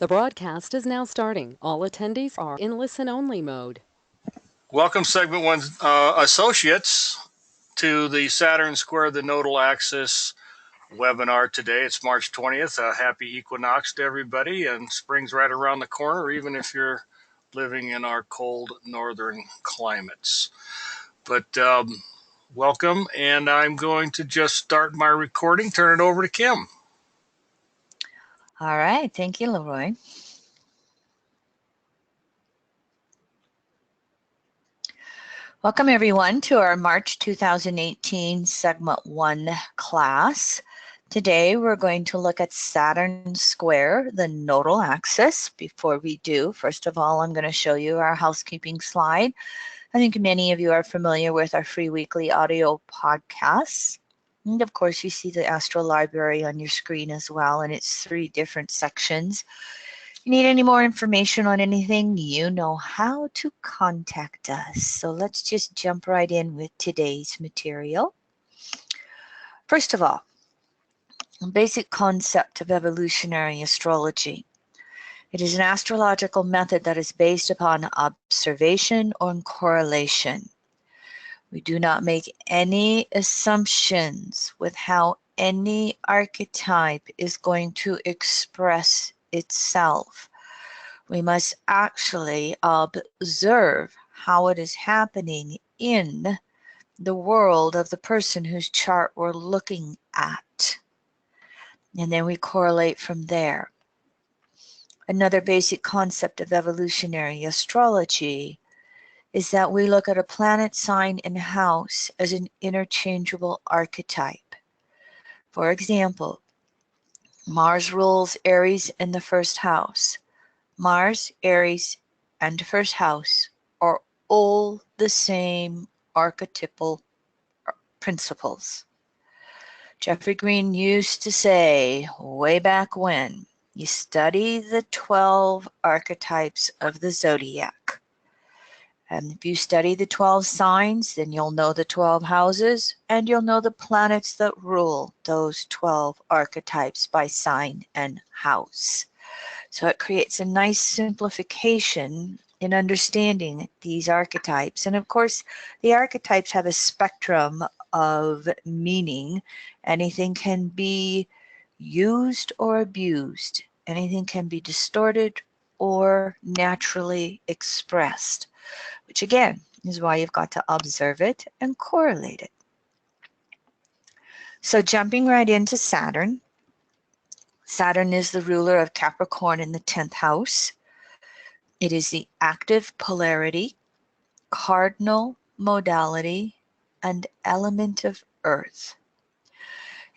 The broadcast is now starting. All attendees are in listen-only mode. Welcome, Segment 1 associates, to the Saturn Square the Nodal Axis webinar today. It's March 20th. Happy equinox to everybody, and spring's right around the corner, even if you're living in our cold northern climates. But welcome, and I'm going to just start my recording, turn it over to Kim. All right, thank you, Leroy. Welcome everyone to our March 2018 Segment 1 class. Today we're going to look at Saturn Square, the nodal axis. Before we do, first of all, I'm going to show you our housekeeping slide. I think many of you are familiar with our free weekly audio podcasts. And of course, you see the Astro Library on your screen as well, and it's 3 different sections. If you need any more information on anything, you know how to contact us. So let's just jump right in with today's material. First of all, a basic concept of evolutionary astrology. It is an astrological method that is based upon observation or correlation. We do not make any assumptions with how any archetype is going to express itself. We must actually observe how it is happening in the world of the person whose chart we're looking at. And then we correlate from there. Another basic concept of evolutionary astrology is that we look at a planet, sign, and house as an interchangeable archetype. For example, Mars rules Aries in the first house. Mars, Aries, and the first house are all the same archetypal principles. Jeffrey Green used to say, way back when, you study the 12 archetypes of the zodiac. And if you study the 12 signs, then you'll know the 12 houses, and you'll know the planets that rule those 12 archetypes by sign and house. So it creates a nice simplification in understanding these archetypes. And of course, the archetypes have a spectrum of meaning. Anything can be used or abused. Anything can be distorted or naturally expressed, which again is why you've got to observe it and correlate it. So jumping right into Saturn. Saturn is the ruler of Capricorn in the 10th house. It is the active polarity, cardinal modality, and element of Earth.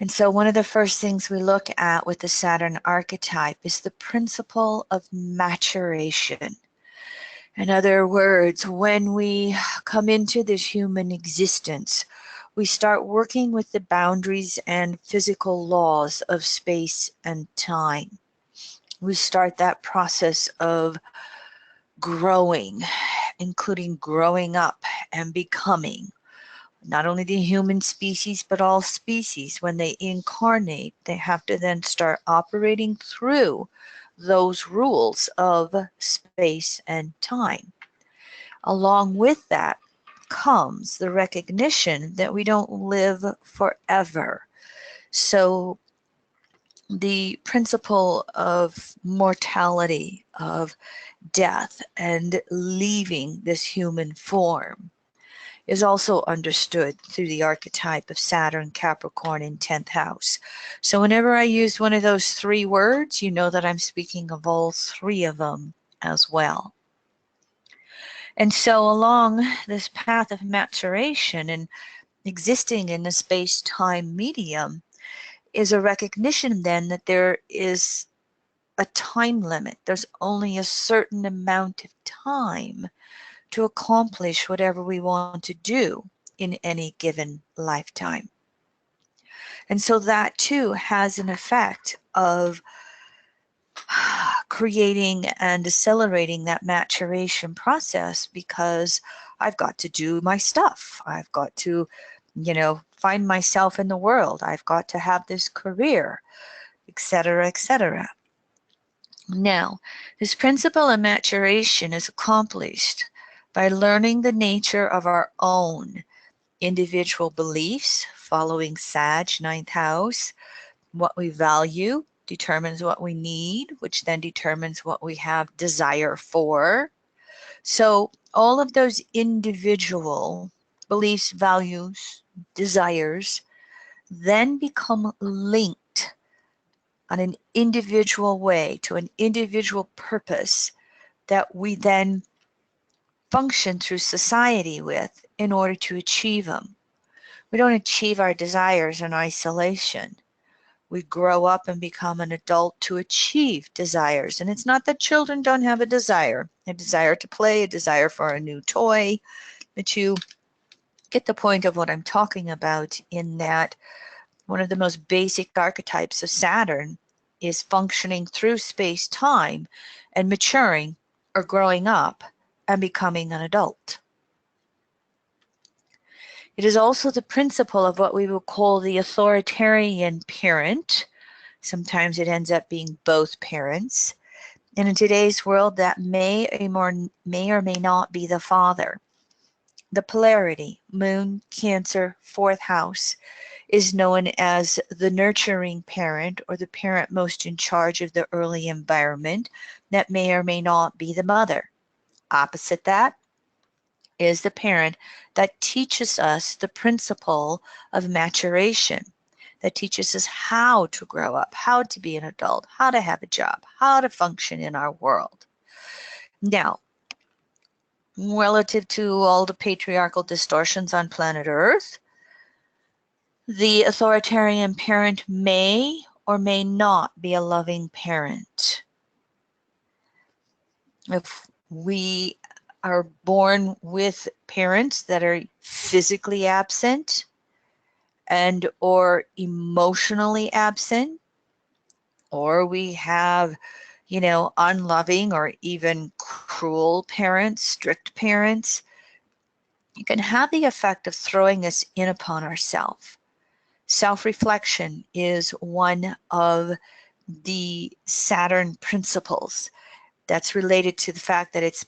And so one of the first things we look at with the Saturn archetype is the principle of maturation. In other words, when we come into this human existence, we start working with the boundaries and physical laws of space and time. We start that process of growing, including growing up and becoming. Not only the human species, but all species, when they incarnate, they have to then start operating through those rules of space and time. Along with that comes the recognition that we don't live forever. So the principle of mortality, of death, and leaving this human form is also understood through the archetype of Saturn, Capricorn in 10th house. So whenever I use one of those 3 words, you know that I'm speaking of all 3 of them as well. And so along this path of maturation and existing in the space-time medium is a recognition then that there is a time limit. There's only a certain amount of time to accomplish whatever we want to do in any given lifetime. And so that too has an effect of creating and accelerating that maturation process, because I've got to do my stuff. I've got to, find myself in the world. I've got to have this career, etc., etc. Now, this principle of maturation is accomplished by learning the nature of our own individual beliefs, following Sag, ninth house. What we value determines what we need, which then determines what we have desire for. So all of those individual beliefs, values, desires then become linked on an individual way to an individual purpose that we then function through society with in order to achieve them. We don't achieve our desires in isolation. We grow up and become an adult to achieve desires. And it's not that children don't have a desire to play, a desire for a new toy, but you get the point of what I'm talking about in that one of the most basic archetypes of Saturn is functioning through space-time and maturing or growing up and becoming an adult. It is also the principle of what we would call the authoritarian parent. Sometimes it ends up being both parents. And in today's world, that may or may not be the father. The polarity, Moon, Cancer, fourth house, is known as the nurturing parent or the parent most in charge of the early environment. That may or may not be the mother. Opposite that is the parent that teaches us the principle of maturation, that teaches us how to grow up, how to be an adult, how to have a job, how to function in our world. Now, relative to all the patriarchal distortions on planet Earth, the authoritarian parent may or may not be a loving parent. If we are born with parents that are physically absent and or emotionally absent, or we have, unloving or even cruel parents, strict parents, it can have the effect of throwing us in upon ourselves. Self-reflection is one of the Saturn principles that's related to the fact that it's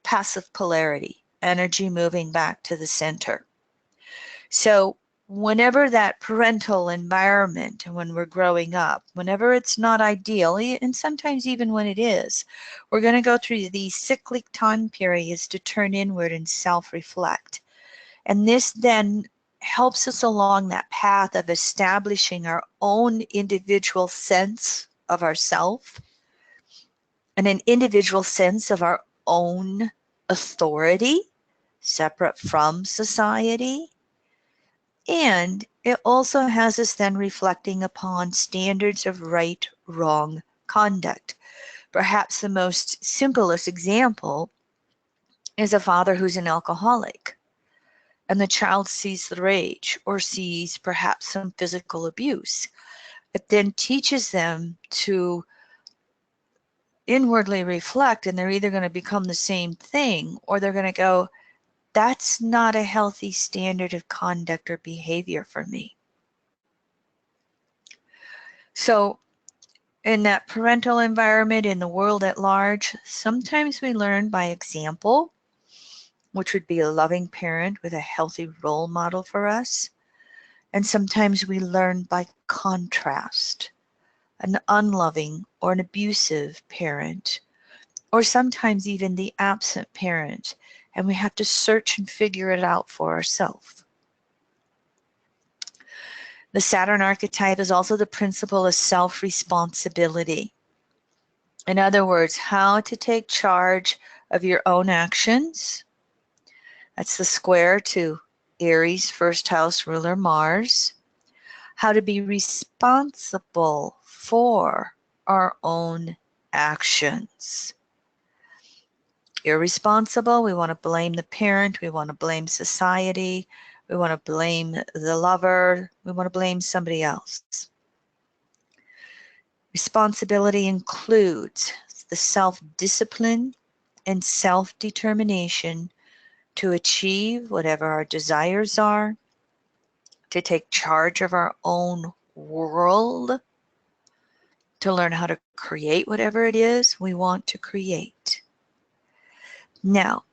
passive polarity, energy moving back to the center. So whenever that parental environment and when we're growing up, whenever it's not ideal, and sometimes even when it is, we're going to go through these cyclic time periods to turn inward and self-reflect. And this then helps us along that path of establishing our own individual sense of ourself and an individual sense of our own authority, separate from society. And it also has us then reflecting upon standards of right, wrong conduct. Perhaps the most simplest example is a father who's an alcoholic, and the child sees the rage or sees perhaps some physical abuse. It then teaches them to inwardly reflect, and they're either going to become the same thing or they're going to go, that's not a healthy standard of conduct or behavior for me. So in that parental environment, in the world at large, sometimes we learn by example, which would be a loving parent with a healthy role model for us. And sometimes we learn by contrast, an unloving or an abusive parent, or sometimes even the absent parent, and we have to search and figure it out for ourselves. The Saturn archetype is also the principle of self-responsibility. In other words, how to take charge of your own actions. That's the square to Aries, first house ruler Mars. How to be responsible for our own actions. Irresponsible, we want to blame the parent, we want to blame society, we want to blame the lover, we want to blame somebody else. Responsibility includes the self-discipline and self-determination to achieve whatever our desires are, to take charge of our own world, to learn how to create whatever it is we want to create. Now,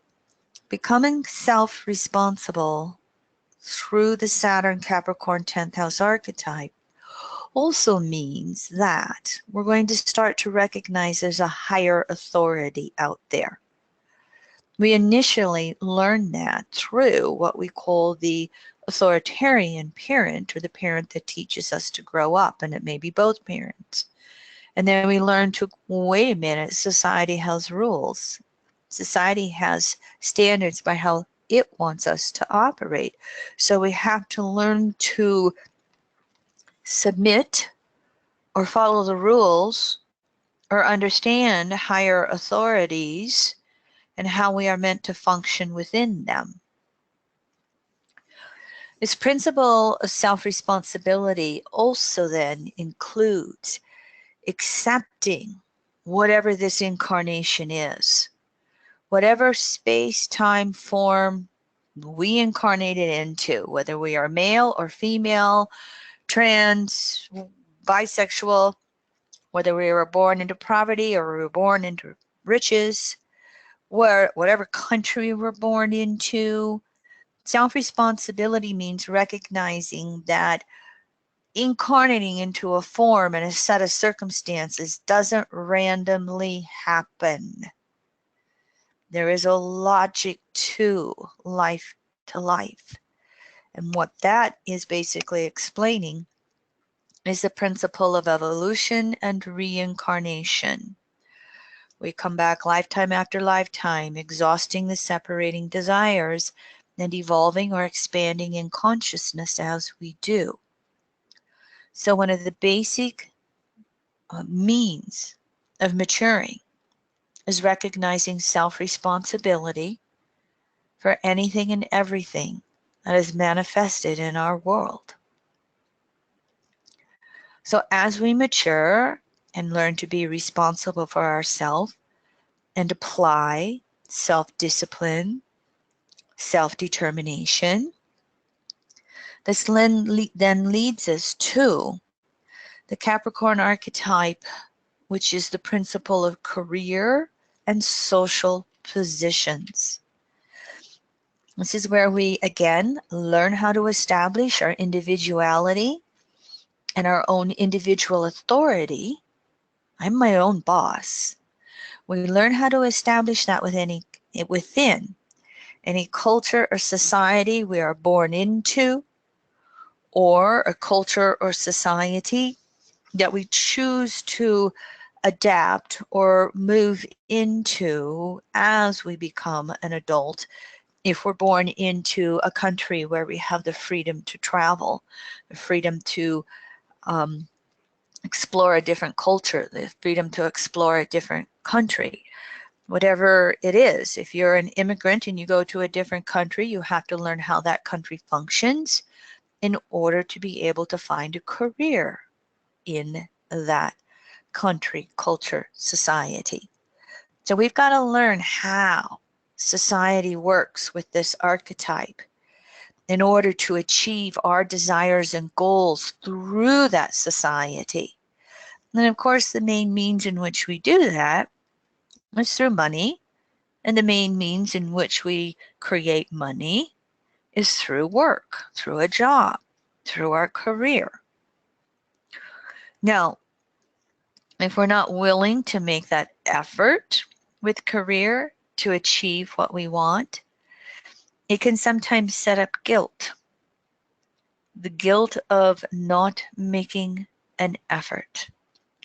becoming self-responsible through the Saturn Capricorn 10th house archetype also means that we're going to start to recognize there's a higher authority out there. We initially learn that through what we call the authoritarian parent, or the parent that teaches us to grow up, and it may be both parents. And then we learn to, wait a minute, society has rules. Society has standards by how it wants us to operate. So we have to learn to submit or follow the rules or understand higher authorities and how we are meant to function within them. This principle of self-responsibility also then includes accepting whatever this incarnation is, whatever space, time, form we incarnated into, whether we are male or female, trans, bisexual, whether we were born into poverty or we were born into riches, whatever country we're born into. Self-responsibility means recognizing that incarnating into a form and a set of circumstances doesn't randomly happen. There is a logic to life. And what that is basically explaining is the principle of evolution and reincarnation. We come back lifetime after lifetime, exhausting the separating desires and evolving or expanding in consciousness as we do. So one of the basic means of maturing is recognizing self-responsibility for anything and everything that is manifested in our world. So as we mature and learn to be responsible for ourselves and apply self-discipline, self-determination, this then leads us to the Capricorn archetype, which is the principle of career and social positions. This is where we, again, learn how to establish our individuality and our own individual authority. I'm my own boss. We learn how to establish that within any culture or society we are born into, or a culture or society that we choose to adapt or move into as we become an adult. If we're born into a country where we have the freedom to travel, the freedom to explore a different culture, the freedom to explore a different country, whatever it is. If you're an immigrant and you go to a different country, you have to learn how that country functions in order to be able to find a career in that country, culture, society. So we've got to learn how society works with this archetype in order to achieve our desires and goals through that society. And of course, the main means in which we do that is through money, and the main means in which we create money is through work, through a job, through our career. Now, if we're not willing to make that effort with career to achieve what we want, it can sometimes set up guilt. The guilt of not making an effort,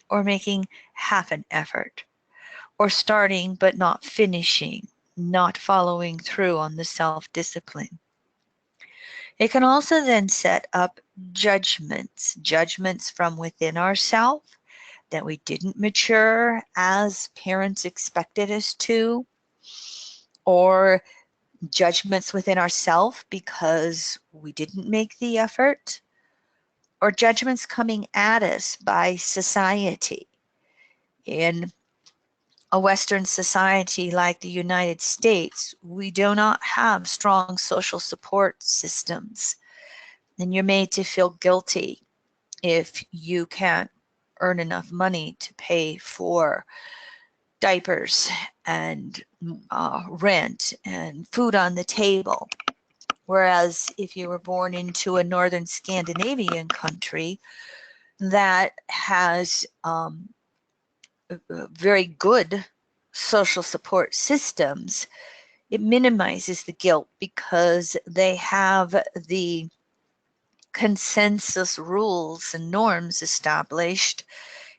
or making half an effort, or starting but not finishing, not following through on the self-discipline. It can also then set up judgments from within ourselves that we didn't mature as parents expected us to, or judgments within ourselves because we didn't make the effort, or judgments coming at us by society. In a Western society like the United States, we do not have strong social support systems, and you're made to feel guilty if you can't earn enough money to pay for diapers and rent and food on the table. Whereas if you were born into a northern Scandinavian country that has very good social support systems, it minimizes the guilt because they have the consensus rules and norms established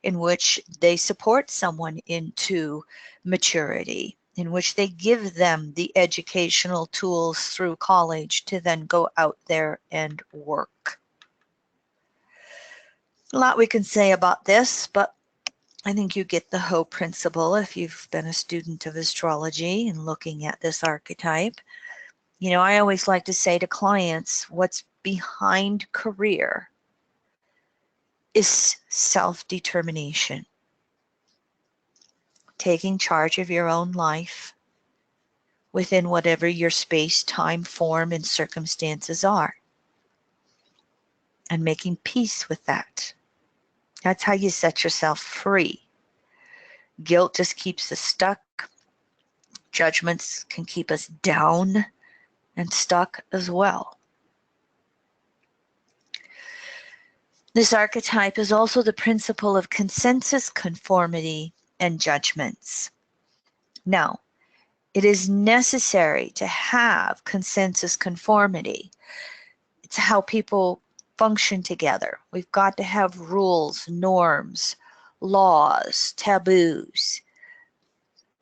in which they support someone into maturity, in which they give them the educational tools through college to then go out there and work. A lot we can say about this, but I think you get the whole principle if you've been a student of astrology and looking at this archetype. You know, I always like to say to clients, what's behind career is self-determination. Taking charge of your own life within whatever your space, time, form, and circumstances are. And making peace with that. That's how you set yourself free. Guilt just keeps us stuck. Judgments can keep us down and stuck as well. This archetype is also the principle of consensus, conformity, and judgments. Now, it is necessary to have consensus conformity. It's how people function together. We've got to have rules, norms, laws, taboos.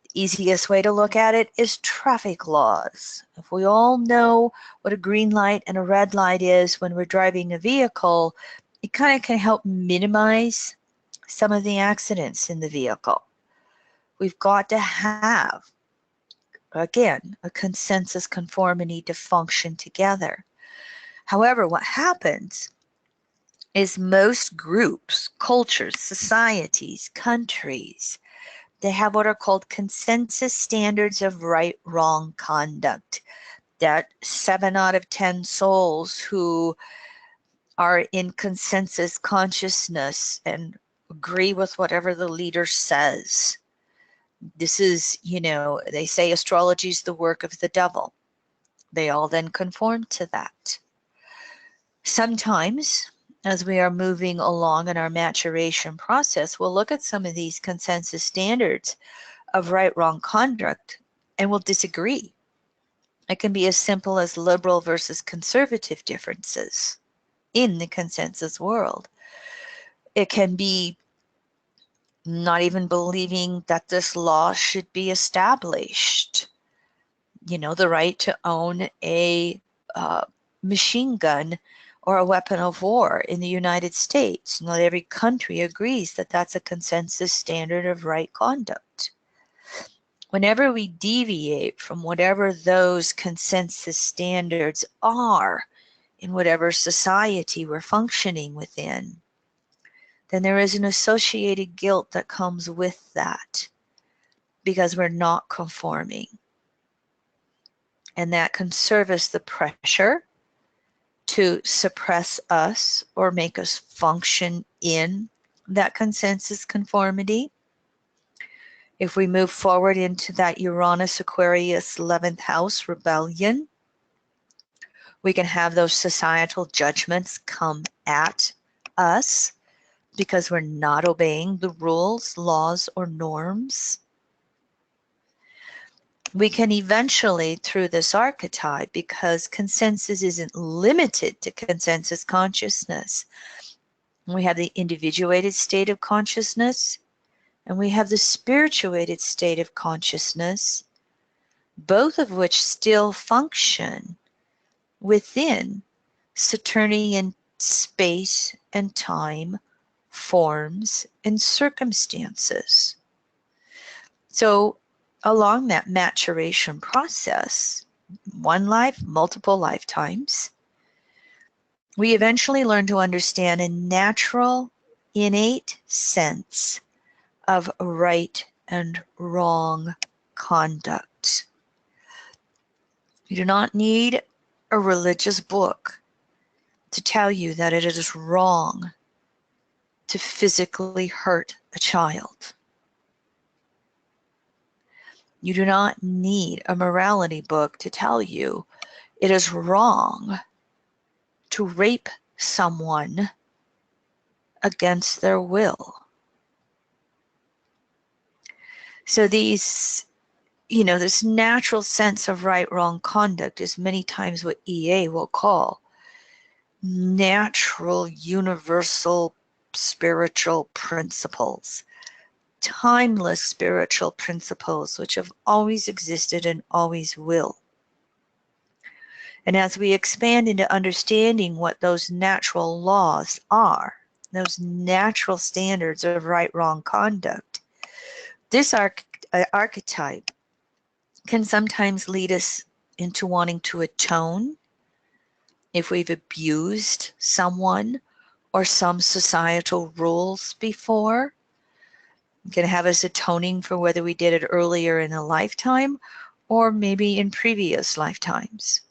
The easiest way to look at it is traffic laws. If we all know what a green light and a red light is when we're driving a vehicle, it kind of can help minimize some of the accidents in the vehicle. We've got to have, again, a consensus conformity to function together. However, what happens is most groups, cultures, societies, countries, they have what are called consensus standards of right, wrong conduct. That 7 out of 10 souls who are in consensus consciousness and agree with whatever the leader says. This is, you know, they say astrology is the work of the devil. They all then conform to that. Sometimes, as we are moving along in our maturation process, we'll look at some of these consensus standards of right, wrong conduct and we'll disagree. It can be as simple as liberal versus conservative differences in the consensus world. It can be not even believing that this law should be established. You know, the right to own a machine gun or a weapon of war in the United States. Not every country agrees that that's a consensus standard of right conduct. Whenever we deviate from whatever those consensus standards are in whatever society we're functioning within, then there is an associated guilt that comes with that because we're not conforming. And that can serve as the pressure to suppress us or make us function in that consensus conformity. If we move forward into that Uranus Aquarius 11th house rebellion, we can have those societal judgments come at us because we're not obeying the rules, laws, or norms. We can eventually, through this archetype, because consensus isn't limited to consensus consciousness, we have the individuated state of consciousness and we have the spirituated state of consciousness, both of which still function within Saturnian space and time, forms and circumstances. So along that maturation process, one life, multiple lifetimes, we eventually learn to understand a natural, innate sense of right and wrong conduct. You do not need a religious book to tell you that it is wrong to physically hurt a child. You do not need a morality book to tell you it is wrong to rape someone against their will. So these, this natural sense of right, wrong conduct is many times what EA will call natural, universal, spiritual principles, timeless spiritual principles which have always existed and always will. And as we expand into understanding what those natural laws are, those natural standards of right, wrong conduct, this archetype can sometimes lead us into wanting to atone if we've abused someone or some societal rules before. It can have us atoning for whether we did it earlier in a lifetime or maybe in previous lifetimes.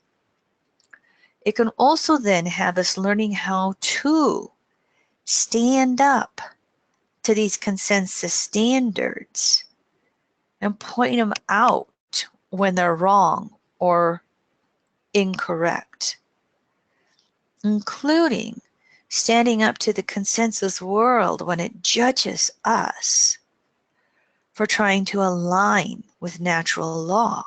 It can also then have us learning how to stand up to these consensus standards and point them out when they're wrong or incorrect, including standing up to the consensus world when it judges us for trying to align with natural law.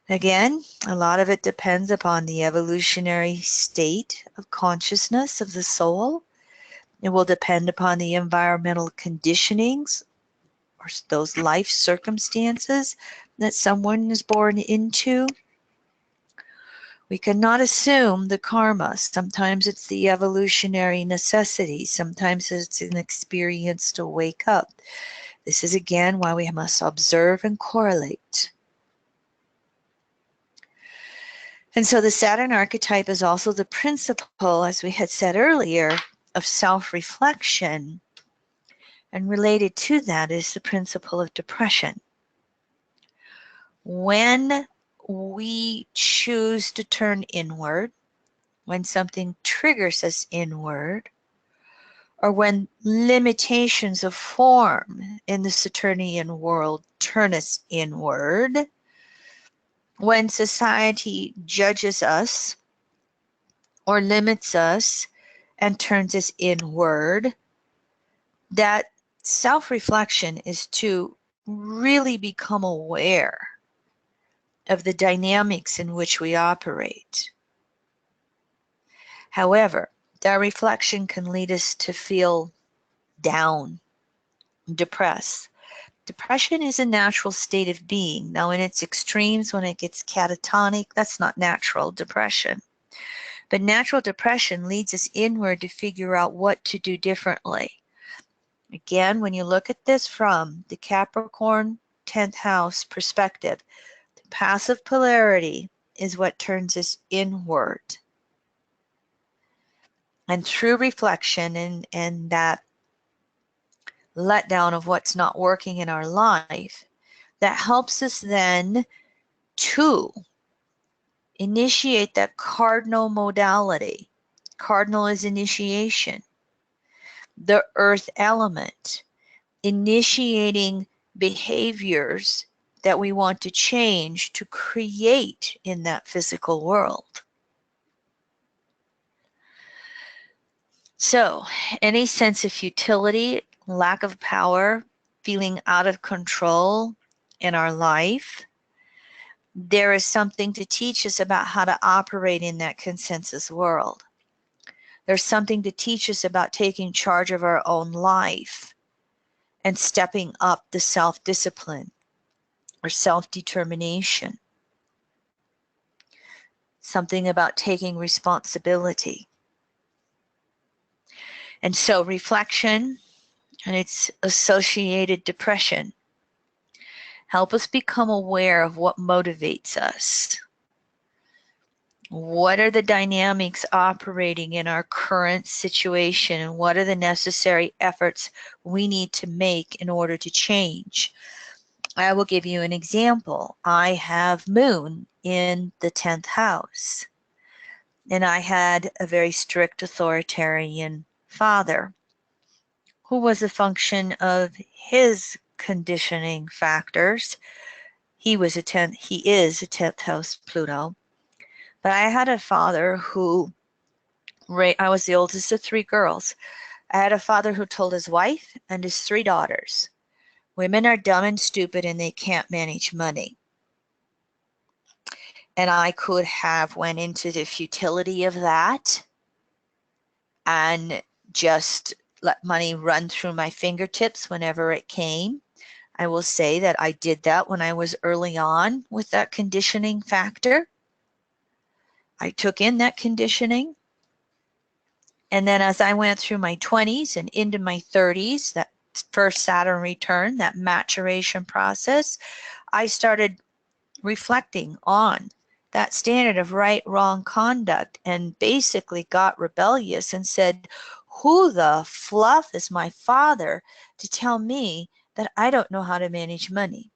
Again, a lot of it depends upon the evolutionary state of consciousness of the soul. It will depend upon the environmental conditionings or those life circumstances that someone is born into. We cannot assume the karma. Sometimes it's the evolutionary necessity. Sometimes it's an experience to wake up. This is again why we must observe and correlate. And so the Saturn archetype is also the principle, as we had said earlier, of self-reflection. And related to that is the principle of depression. When we choose to turn inward, when something triggers us inward, or when limitations of form in the Saturnian world turn us inward, when society judges us or limits us and turns us inward, that self-reflection is to really become aware of the dynamics in which we operate. However, that reflection can lead us to feel down, depressed. Depression is a natural state of being. Now, in its extremes, when it gets catatonic, that's not natural depression. But natural depression leads us inward to figure out what to do differently. Again, when you look at this from the Capricorn 10th house perspective, the passive polarity is what turns us inward. And through reflection and that letdown of what's not working in our life, that helps us then to initiate that cardinal modality. Cardinal is initiation. The earth element, initiating behaviors that we want to change to create in that physical world. So, any sense of futility, lack of power, feeling out of control in our life, there is something to teach us about how to operate in that consensus world. There's something to teach us about taking charge of our own life and stepping up the self-discipline or self-determination. Something about taking responsibility. And so reflection and its associated depression help us become aware of what motivates us. What are the dynamics operating in our current situation, and what are the necessary efforts we need to make in order to change? I will give you an example. I have Moon in the 10th house, and I had a very strict authoritarian father, who was a function of his conditioning factors. He is a 10th house Pluto. But I had a father who, I was the oldest of 3 girls. I had a father who told his wife and his 3 daughters, women are dumb and stupid and they can't manage money. And I could have went into the futility of that and just let money run through my fingertips whenever it came. I will say that I did that when I was early on with that conditioning factor. I took in that conditioning. And then as I went through my 20s and into my 30s, that first Saturn return, that maturation process, I started reflecting on that standard of right, wrong conduct and basically got rebellious and said, who the fluff is my father to tell me that I don't know how to manage money?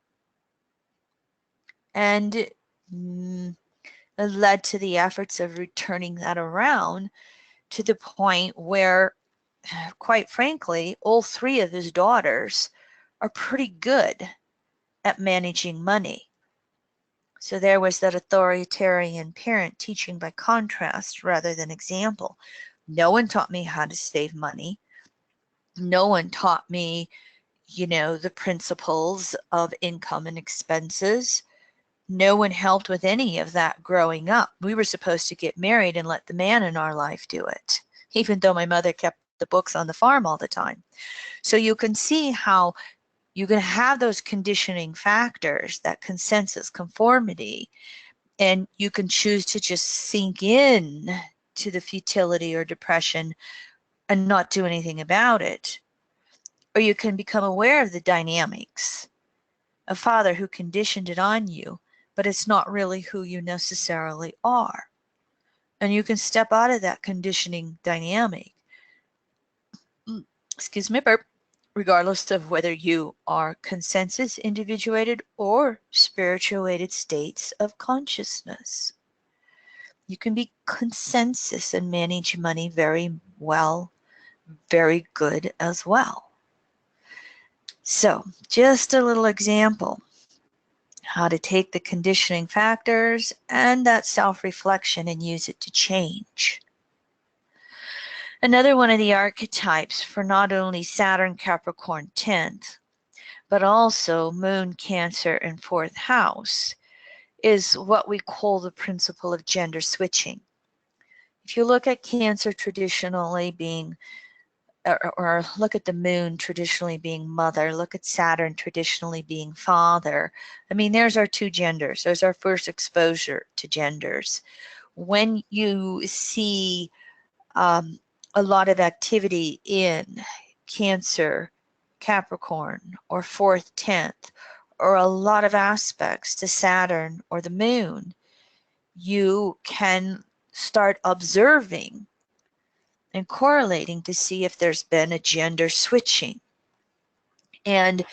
And it led to the efforts of returning that around to the point where, quite frankly, all 3 of his daughters are pretty good at managing money. So there was that authoritarian parent teaching by contrast rather than example. No one taught me how to save money. No one taught me, the principles of income and expenses. No one helped with any of that growing up. We were supposed to get married and let the man in our life do it, even though my mother kept the books on the farm all the time. So you can see how you can have those conditioning factors, that consensus conformity, and you can choose to just sink in to the futility or depression and not do anything about it. Or you can become aware of the dynamics. A father who conditioned it on you, but it's not really who you necessarily are. And you can step out of that conditioning dynamic, excuse me, burp, regardless of whether you are consensus individuated or spirituated states of consciousness. You can be consensus and manage money very well, very good as well. So just a little example, how to take the conditioning factors and that self-reflection and use it to change. Another one of the archetypes for not only Saturn, Capricorn 10th, but also Moon, Cancer, and 4th house is what we call the principle of gender switching. If you look at Cancer traditionally being, or look at the Moon traditionally being mother, look at Saturn traditionally being father. I mean, there's our 2 genders. There's our first exposure to genders. When you see a lot of activity in Cancer, Capricorn, or 4th, 10th, or a lot of aspects to Saturn or the Moon, you can start observing and correlating to see if there's been a gender switching. And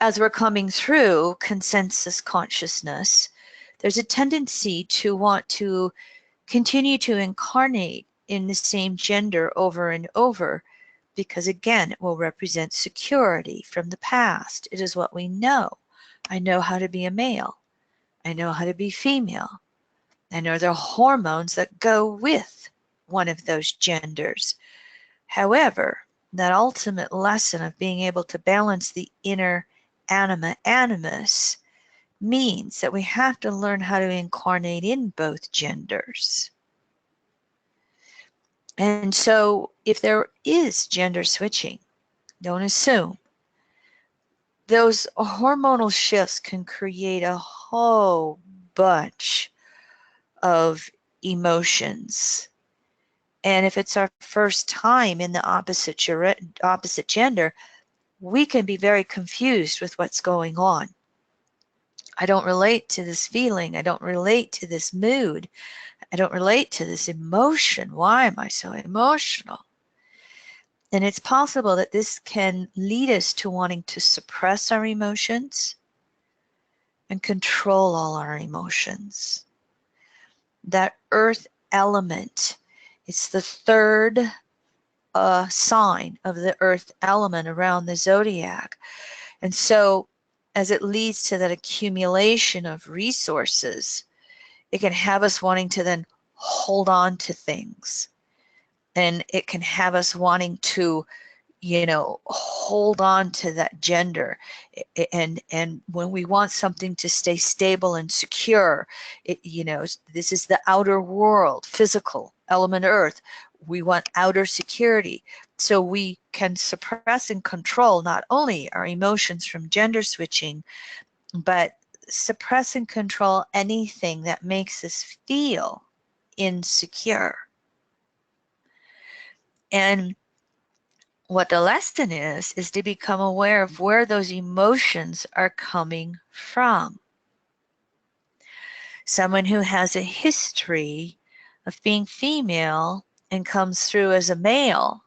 as we're coming through consensus consciousness, there's a tendency to want to continue to incarnate in the same gender over and over, because again, it will represent security from the past. It is what we know. I know how to be a male. I know how to be female. I know the hormones that go with one of those genders. However, that ultimate lesson of being able to balance the inner anima animus means that we have to learn how to incarnate in both genders. And so if there is gender switching, don't assume. Those hormonal shifts can create a whole bunch of emotions. And if it's our first time in the opposite gender, we can be very confused with what's going on. I don't relate to this feeling. I don't relate to this mood. I don't relate to this emotion. Why am I so emotional? And it's possible that this can lead us to wanting to suppress our emotions and control all our emotions. That earth element, it's the 3rd a sign of the earth element around the zodiac. And so as it leads to that accumulation of resources, it can have us wanting to then hold on to things. And it can have us wanting to, hold on to that gender. And when we want something to stay stable and secure, this is the outer world, physical element earth. We want outer security. So we can suppress and control not only our emotions from gender switching, but suppress and control anything that makes us feel insecure. And what the lesson is to become aware of where those emotions are coming from. Someone who has a history of being female and comes through as a male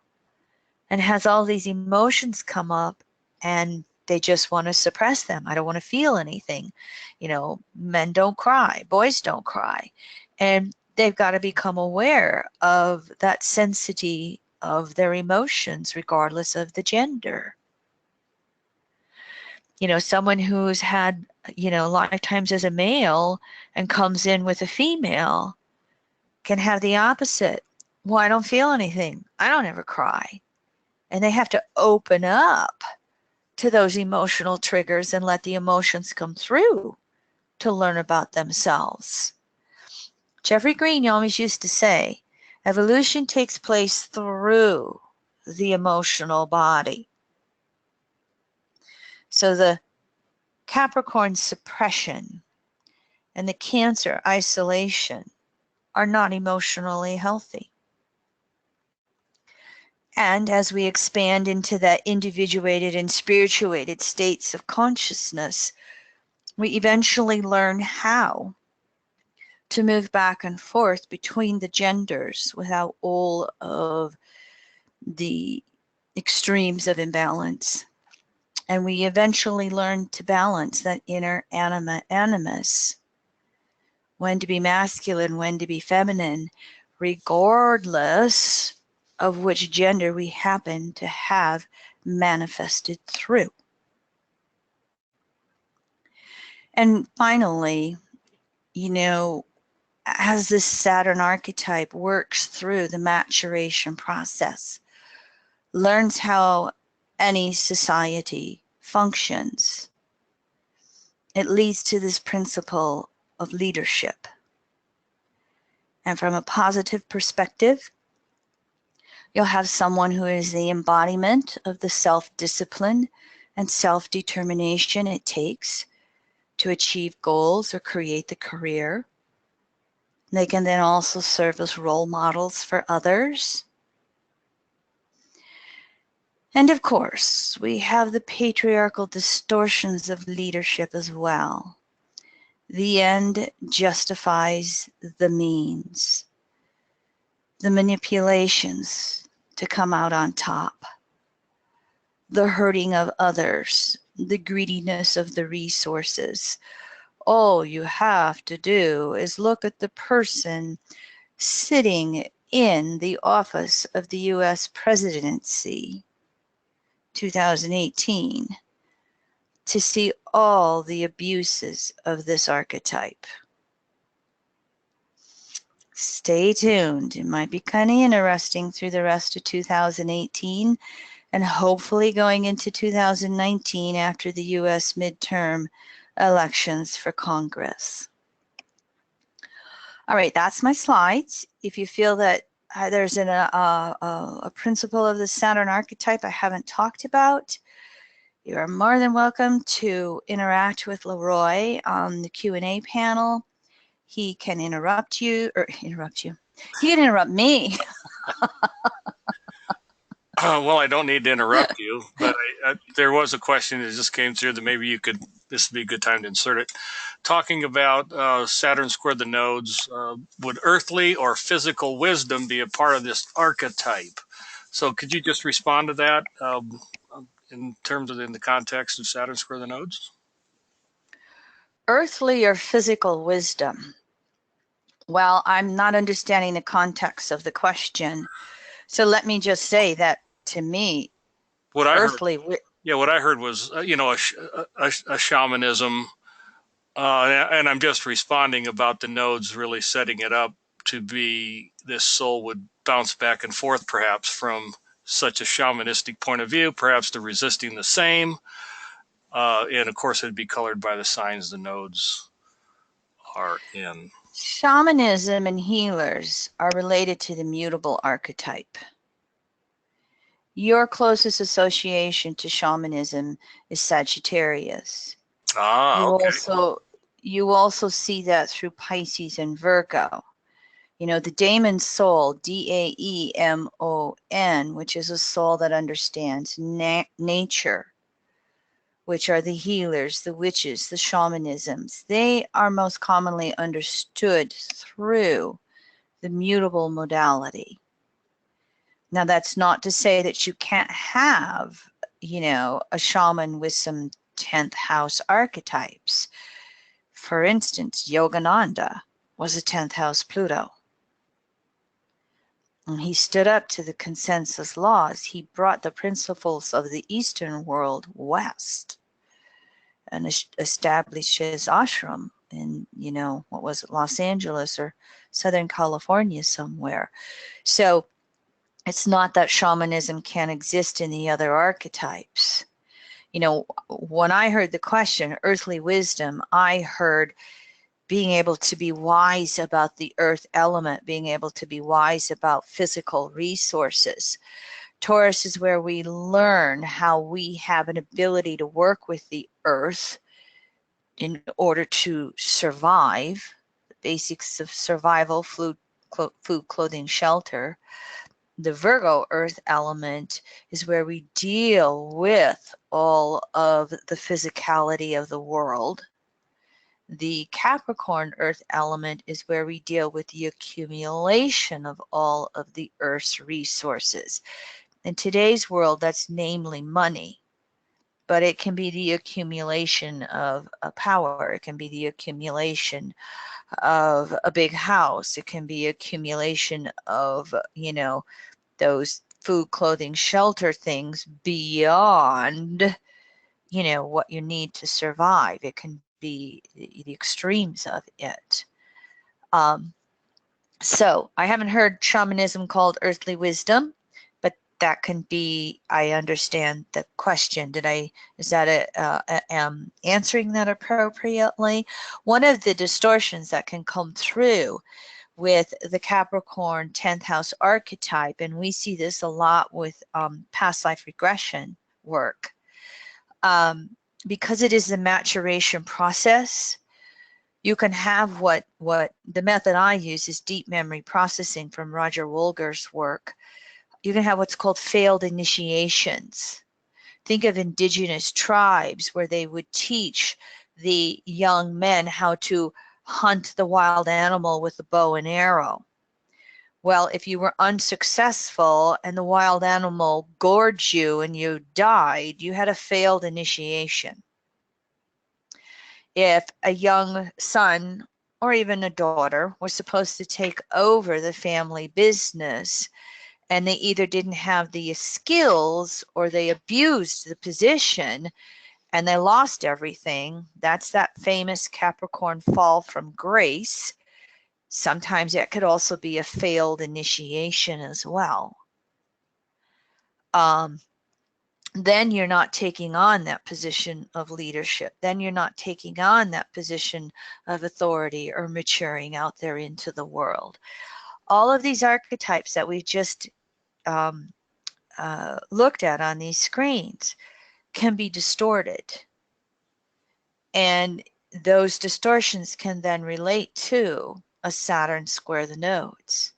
and has all these emotions come up and they just want to suppress them. I don't want to feel anything. Men don't cry, boys don't cry. And they've got to become aware of that sensitivity of their emotions, regardless of the gender. Someone who's had, lifetimes as a male and comes in with a female can have the opposite. Well, I don't feel anything. I don't ever cry. And they have to open up to those emotional triggers and let the emotions come through to learn about themselves. Jeffrey Green always used to say, evolution takes place through the emotional body. So the Capricorn suppression and the Cancer isolation are not emotionally healthy. And as we expand into that individuated and spirituated states of consciousness, we eventually learn how to move back and forth between the genders without all of the extremes of imbalance. And we eventually learn to balance that inner animus, when to be masculine, when to be feminine, regardless of which gender we happen to have manifested through. And finally, as this Saturn archetype works through the maturation process, learns how any society functions, it leads to this principle of leadership. And from a positive perspective, you'll have someone who is the embodiment of the self-discipline and self-determination it takes to achieve goals or create the career. They can then also serve as role models for others. And of course, we have the patriarchal distortions of leadership as well. The end justifies the means. The manipulations to come out on top. The hurting of others. The greediness of the resources. All you have to do is look at the person sitting in the office of the U.S. presidency, 2018, to see all the abuses of this archetype. Stay tuned. It might be kind of interesting through the rest of 2018 and hopefully going into 2019 after the U.S. midterm elections for Congress. All right, that's my slides. If you feel that there's a principle of the Saturn archetype I haven't talked about, you are more than welcome to interact with Leroy on the Q&A panel. He can interrupt you. He can interrupt me. Well, I don't need to interrupt you, but there was a question that just came through that maybe this would be a good time to insert it. Talking about Saturn squared the nodes, would earthly or physical wisdom be a part of this archetype? So could you just respond to that in the context of Saturn squared the nodes? Earthly or physical wisdom? Well, I'm not understanding the context of the question. So let me just say that to me, What I heard, earthly, what I heard was, a shamanism, and I'm just responding about the nodes really setting it up to be this soul would bounce back and forth, perhaps from such a shamanistic point of view, perhaps to resisting the same, and of course it'd be colored by the signs the nodes are in. shamanism and healers are related to the mutable archetype. Your closest association to shamanism is Sagittarius. Ah, okay. You also see that through Pisces and Virgo. You know, the daemon soul, Daemon, which is a soul that understands nature, which are the healers, the witches, the shamanisms. They are most commonly understood through the mutable modality. Now, that's not to say that you can't have, you know, a shaman with some 10th house archetypes. For instance, Yogananda was a 10th house Pluto. And he stood up to the consensus laws. He brought the principles of the Eastern world west and established his ashram in, you know, what was it, Los Angeles or Southern California somewhere. So it's not that shamanism can't exist in the other archetypes. You know, when I heard the question, earthly wisdom, I heard being able to be wise about the earth element, being able to be wise about physical resources. Taurus is where we learn how we have an ability to work with the earth in order to survive, the basics of survival, food, clothing, shelter. The Virgo earth element is where we deal with all of the physicality of the world. The Capricorn earth element is where we deal with the accumulation of all of the earth's resources. In today's world, that's namely money, but it can be the accumulation of a power. It can be the accumulation of a big house. It can be accumulation of, you know, those food, clothing, shelter things beyond, you know, what you need to survive. It can be the extremes of it. So I haven't heard shamanism called earthly wisdom, but that can be, I understand the question. Is that answering that appropriately? One of the distortions that can come through with the Capricorn 10th house archetype, and we see this a lot with past life regression work, because it is the maturation process. You can have what the method I use is deep memory processing from Roger Wolger's work. You can have what's called failed initiations. Think of indigenous tribes where they would teach the young men how to hunt the wild animal with a bow and arrow. Well, if you were unsuccessful and the wild animal gorged you and you died, you had a failed initiation. If a young son or even a daughter was supposed to take over the family business and they either didn't have the skills or they abused the position and they lost everything, that's that famous Capricorn fall from grace. Sometimes it could also be a failed initiation as well. Then you're not taking on that position of leadership. Then you're not taking on that position of authority or maturing out there into the world. All of these archetypes that we just looked at on these screens can be distorted. And those distortions can then relate to a Saturn square the nodes.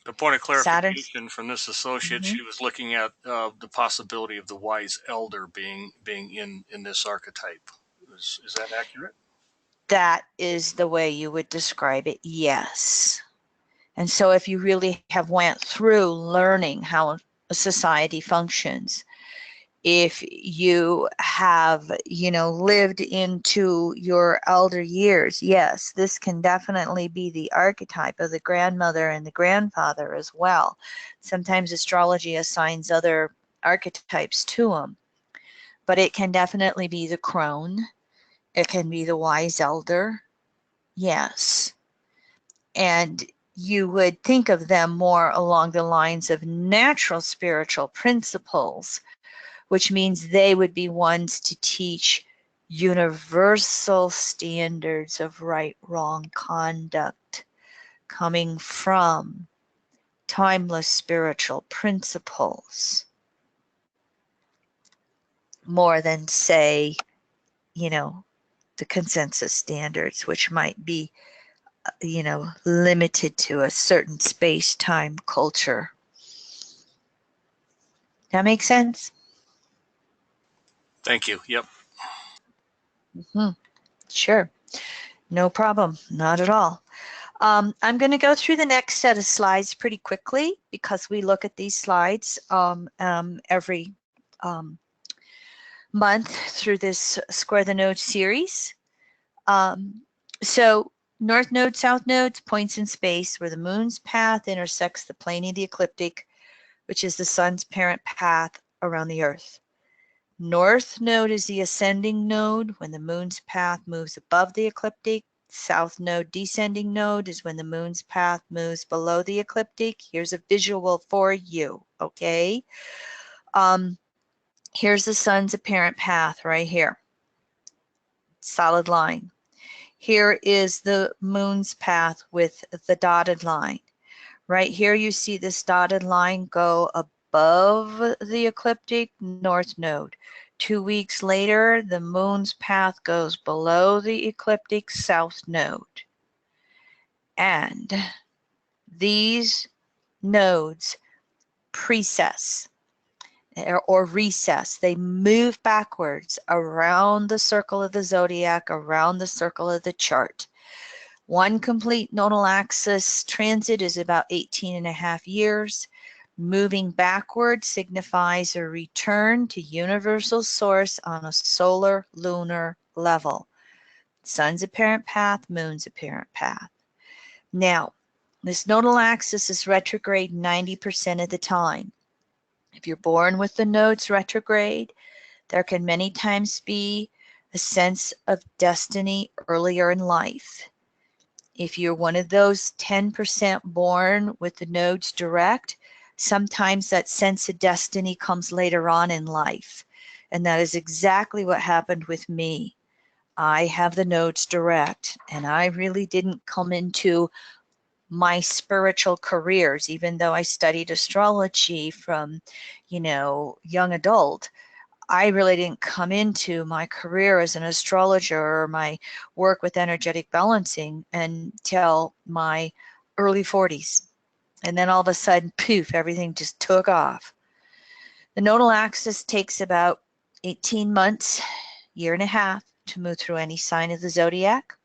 A point of Saturn. clarification from this associate, she was looking at the possibility of the wise elder being in this archetype. Is that accurate? That is the way you would describe it, yes. And so if you really have went through learning how a society functions, if you have, lived into your elder years, yes, this can definitely be the archetype of the grandmother and the grandfather as well. Sometimes astrology assigns other archetypes to them, but it can definitely be the crone. It can be the wise elder. Yes. And you would think of them more along the lines of natural spiritual principles, which means they would be ones to teach universal standards of right, wrong conduct coming from timeless spiritual principles, more than, say, the consensus standards, which might be, limited to a certain space, time, culture. That makes sense? Thank you. Yep. Sure. No problem. Not at all. I'm going to go through the next set of slides pretty quickly because we look at these slides every month through this Square the Node series. So North Node, South Node, points in space where the moon's path intersects the plane of the ecliptic, which is the sun's parent path around the Earth. North Node is the ascending node when the moon's path moves above the ecliptic. South Node, descending node, is when the moon's path moves below the ecliptic. Here's a visual for you, okay? Here's the sun's apparent path right here. Solid line. Here is the moon's path with the dotted line. Right here you see this dotted line go above the ecliptic, North Node. 2 weeks later, the moon's path goes below the ecliptic, South Node. And these nodes precess or recess. They move backwards around the circle of the zodiac, around the circle of the chart. One complete nodal axis transit is about 18.5 years. Moving backward signifies a return to universal source on a solar lunar level. Sun's apparent path, moon's apparent path. Now, this nodal axis is retrograde 90% of the time. If you're born with the nodes retrograde, there can many times be a sense of destiny earlier in life. If you're one of those 10% born with the nodes direct, sometimes that sense of destiny comes later on in life. And that is exactly what happened with me. I have the nodes direct, and I really didn't come into my spiritual careers, even though I studied astrology from, young adult. I really didn't come into my career as an astrologer or my work with energetic balancing until my early 40s. And then all of a sudden, poof, everything just took off. The nodal axis takes about 18 months, year and a half, to move through any sign of the zodiac.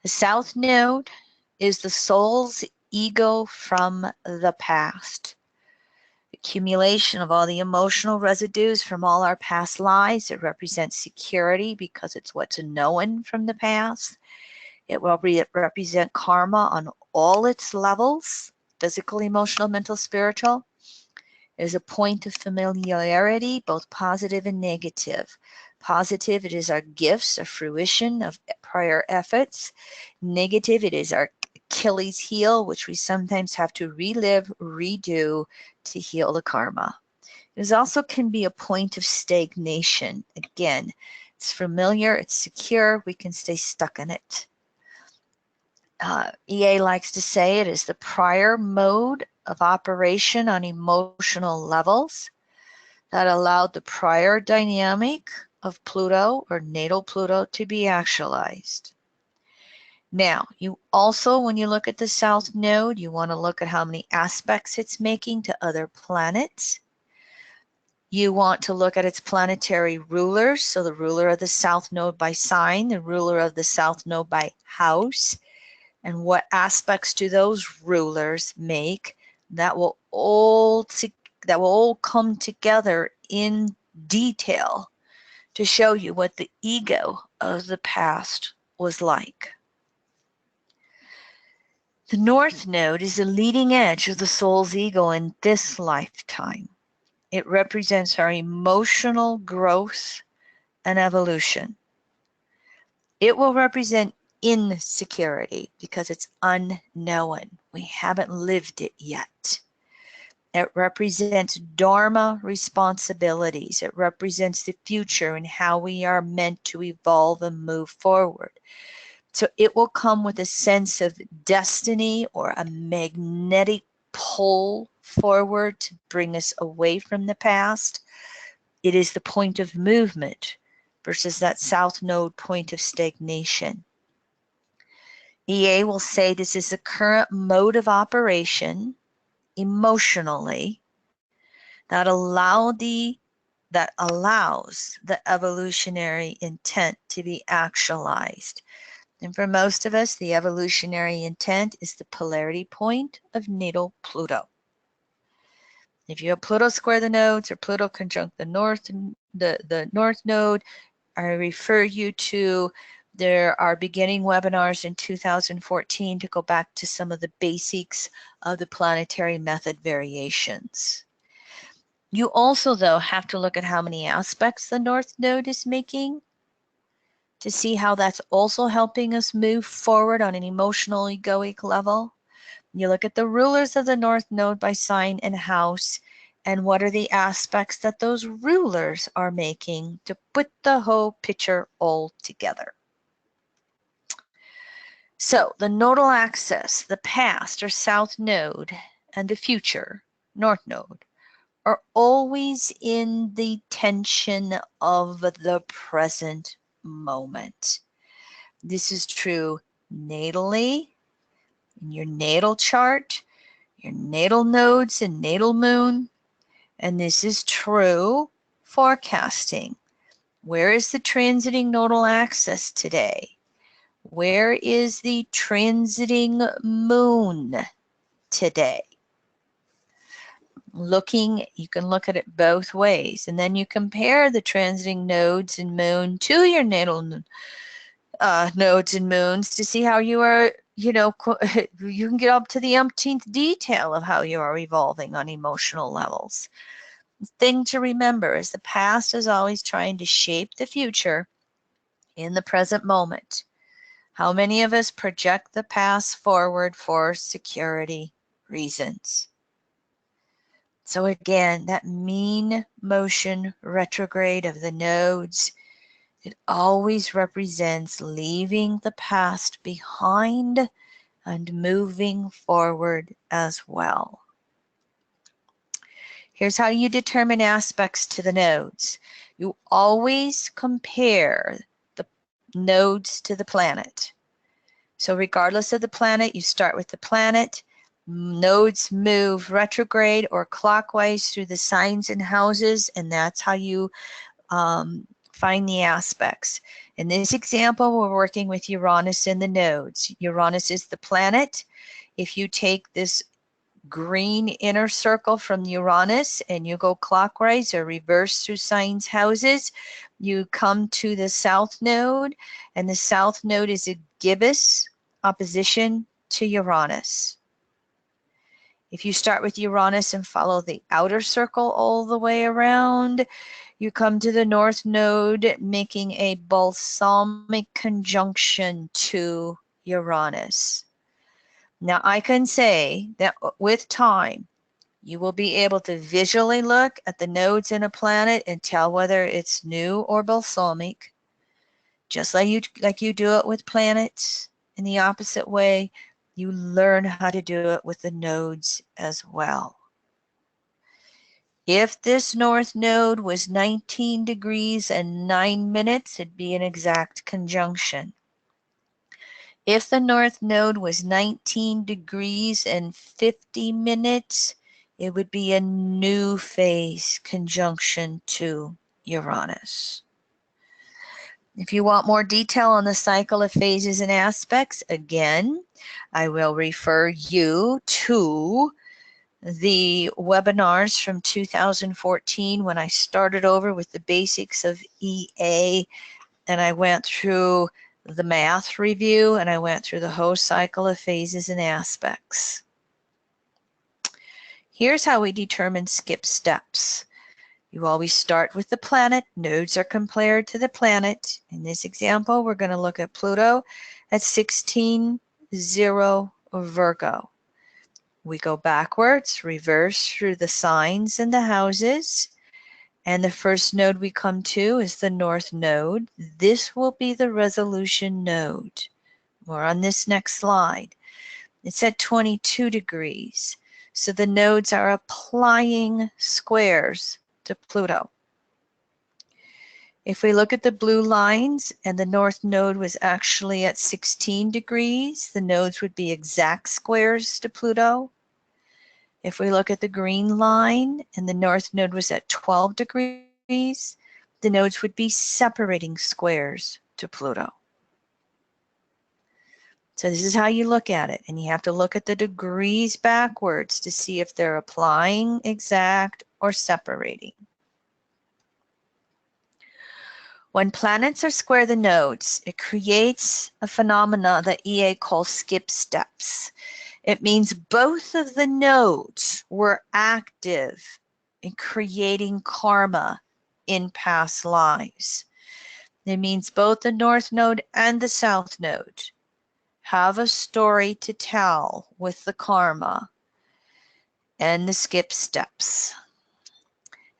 The South Node is the soul's ego from the past. Accumulation of all the emotional residues from all our past lives. It represents security because it's what's known from the past. It will represent karma on all its levels, physical, emotional, mental, spiritual. It is a point of familiarity, both positive and negative. Positive, it is our gifts, a fruition of prior efforts. Negative, it is our Achilles heel, which we sometimes have to relive, redo to heal the karma. It also can be a point of stagnation. Again, it's familiar, it's secure, we can stay stuck in it. EA likes to say it is the prior mode of operation on emotional levels that allowed the prior dynamic of Pluto or natal Pluto to be actualized. Now, you also, when you look at the South Node, you want to look at how many aspects it's making to other planets. You want to look at its planetary rulers, so the ruler of the South Node by sign, the ruler of the South Node by house, and what aspects do those rulers make that will all come together in detail to show you what the ego of the past was like. The North Node is the leading edge of the soul's ego in this lifetime. It represents our emotional growth and evolution. It will represent insecurity because it's unknown. We haven't lived it yet. It represents Dharma responsibilities. It represents the future and how we are meant to evolve and move forward. So it will come with a sense of destiny or a magnetic pull forward to bring us away from the past. It is the point of movement versus that South Node point of stagnation. EA will say this is the current mode of operation emotionally that allows the evolutionary intent to be actualized. And for most of us, the evolutionary intent is the polarity point of natal Pluto. If you have Pluto square the nodes or Pluto conjunct the north node, I refer you to, there are beginning webinars in 2014 to go back to some of the basics of the planetary method variations. You also, though, have to look at how many aspects the North Node is making to see how that's also helping us move forward on an emotional egoic level. You look at the rulers of the North Node by sign and house, and what are the aspects that those rulers are making to put the whole picture all together. So the nodal axis, the past or South Node, and the future, North Node, are always in the tension of the present moment. This is true natally, in your natal chart, your natal nodes and natal moon, and this is true forecasting. Where is the transiting nodal axis today? Where is the transiting moon today? You can look at it both ways, and then you compare the transiting nodes and moon to your natal nodes and moons to see how you are, you can get up to the umpteenth detail of how you are evolving on emotional levels. The thing to remember is the past is always trying to shape the future in the present moment. How many of us project the past forward for security reasons? So again, that mean motion retrograde of the nodes, it always represents leaving the past behind and moving forward as well. Here's how you determine aspects to the nodes. You always compare the nodes to the planet. So regardless of the planet, you start with the planet. Nodes move retrograde or clockwise through the signs and houses, and that's how you find the aspects. In this example, we're working with Uranus in the nodes. Uranus is the planet. If you take this green inner circle from Uranus and you go clockwise or reverse through signs houses, you come to the South Node, and the South Node is a gibbous opposition to Uranus. If you start with Uranus and follow the outer circle all the way around, you come to the North Node making a balsamic conjunction to Uranus. Now I can say that with time, you will be able to visually look at the nodes in a planet and tell whether it's new or balsamic, just like you do it with planets. In the opposite way, you learn how to do it with the nodes as well. If this North Node was 19 degrees and 9 minutes, it'd be an exact conjunction. If the North Node was 19 degrees and 50 minutes, it would be a new phase conjunction to Uranus. If you want more detail on the cycle of phases and aspects, again, I will refer you to the webinars from 2014 when I started over with the basics of EA, and I went through the math review, and I went through the whole cycle of phases and aspects. Here's how we determine skip steps. You always start with the planet. Nodes are compared to the planet. In this example, we're going to look at Pluto at 16:0 Virgo. We go backwards, reverse through the signs and the houses, and the first node we come to is the North Node. This will be the resolution node. We're on this next slide. It's at 22 degrees, so the nodes are applying squares to Pluto. If we look at the blue lines and the North Node was actually at 16 degrees, the nodes would be exact squares to Pluto. If we look at the green line and the North Node was at 12 degrees, the nodes would be separating squares to Pluto. So this is how you look at it, and you have to look at the degrees backwards to see if they're applying, exact, or separating. When planets are square the nodes, it creates a phenomena that EA calls skip steps. It means both of the nodes were active in creating karma in past lives. It means both the North Node and the South Node have a story to tell with the karma and the skip steps.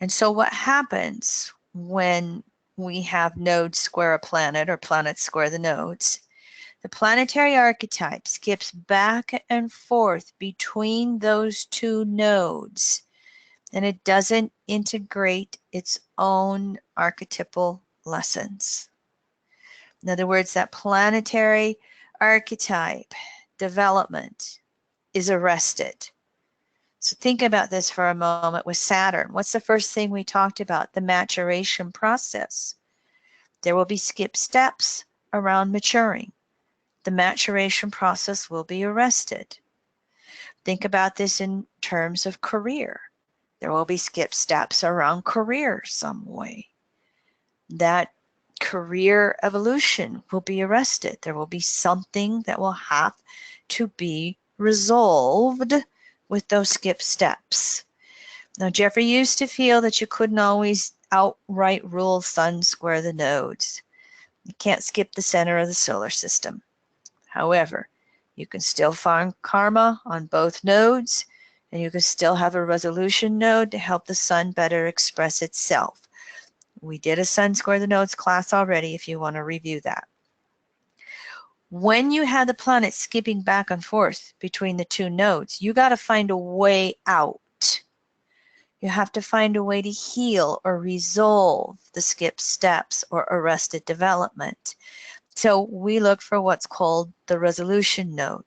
And so what happens when we have nodes square a planet or planets square the nodes? The planetary archetype skips back and forth between those two nodes, and it doesn't integrate its own archetypal lessons. In other words, that planetary archetype development is arrested. So think about this for a moment with Saturn. What's the first thing we talked about? The maturation process. There will be skip steps around maturing. The maturation process will be arrested. Think about this in terms of career. There will be skip steps around career some way. That career evolution will be arrested. There will be something that will have to be resolved with those skip steps. Now, Jeffrey used to feel that you couldn't always outright rule sun square the nodes. You can't skip the center of the solar system. However, you can still find karma on both nodes, and you can still have a resolution node to help the sun better express itself. We did a sun square the nodes class already if you want to review that. When you have the planet skipping back and forth between the two nodes, you got to find a way out. You have to find a way to heal or resolve the skip steps or arrested development. So we look for what's called the resolution node,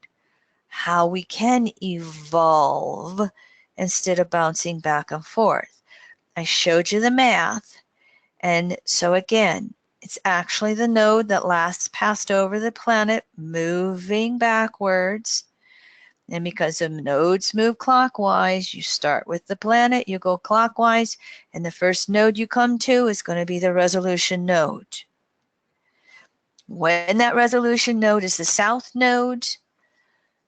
how we can evolve instead of bouncing back and forth. I showed you the math, and so again, it's actually the node that last passed over the planet moving backwards. And because the nodes move clockwise, you start with the planet, you go clockwise, and the first node you come to is going to be the resolution node. When that resolution node is the South Node,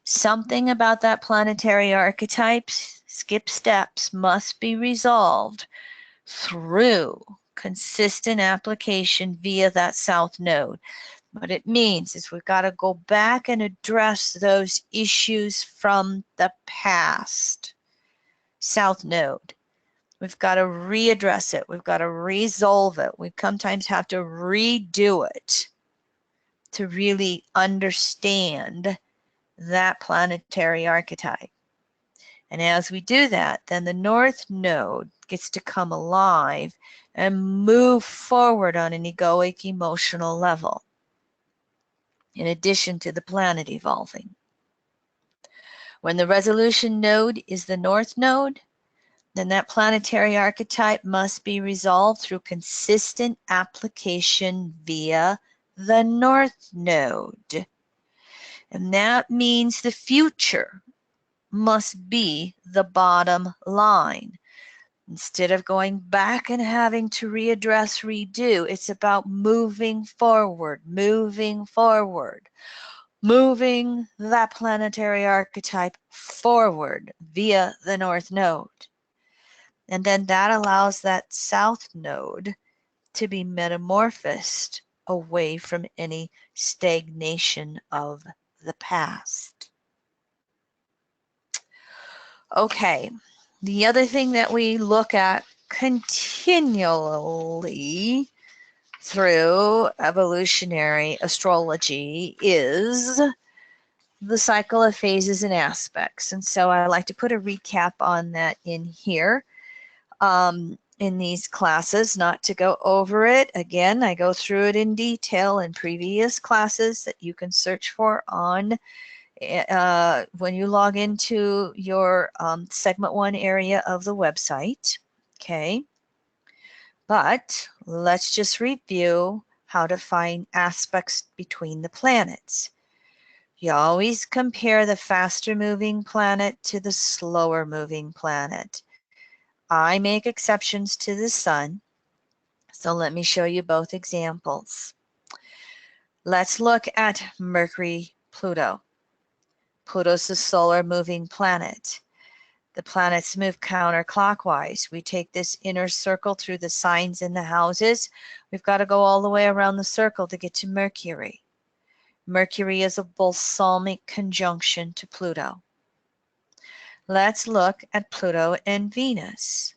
something about that planetary archetype, skip steps, must be resolved through consistent application via that South Node. What it means is we've got to go back and address those issues from the past. South Node. We've got to readdress it. We've got to resolve it. We sometimes have to redo it to really understand that planetary archetype. And as we do that, then the North Node gets to come alive and move forward on an egoic emotional level, in addition to the planet evolving. When the resolution node is the North Node, then that planetary archetype must be resolved through consistent application via the North Node. And that means the future must be the bottom line. Instead of going back and having to readdress, redo, it's about moving forward, moving that planetary archetype forward via the North Node. And then that allows that South Node to be metamorphosed away from any stagnation of the past. Okay, the other thing that we look at continually through evolutionary astrology is the cycle of phases and aspects. And so I like to put a recap on that in here in these classes, not to go over it. Again, I go through it in detail in previous classes that you can search for on when you log into your segment 1 area of the website. Okay. But let's just review how to find aspects between the planets. You always compare the faster moving planet to the slower moving planet. I make exceptions to the sun, so let me show you both examples. Let's look at Mercury, Pluto. Pluto's the solar moving planet. The planets move counterclockwise. We take this inner circle through the signs in the houses. We've got to go all the way around the circle to get to Mercury. Mercury is a balsamic conjunction to Pluto. Let's look at Pluto and Venus.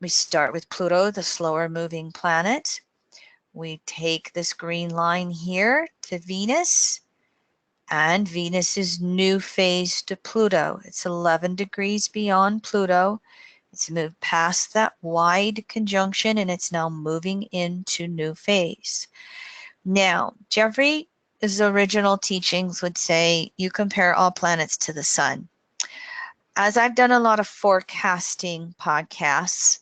We start with Pluto, the slower moving planet. We take this green line here to Venus, and Venus is new phase to Pluto. It's 11 degrees beyond Pluto. It's moved past that wide conjunction, and it's now moving into new phase. Now, Jeffrey's original teachings would say you compare all planets to the sun. As I've done a lot of forecasting podcasts,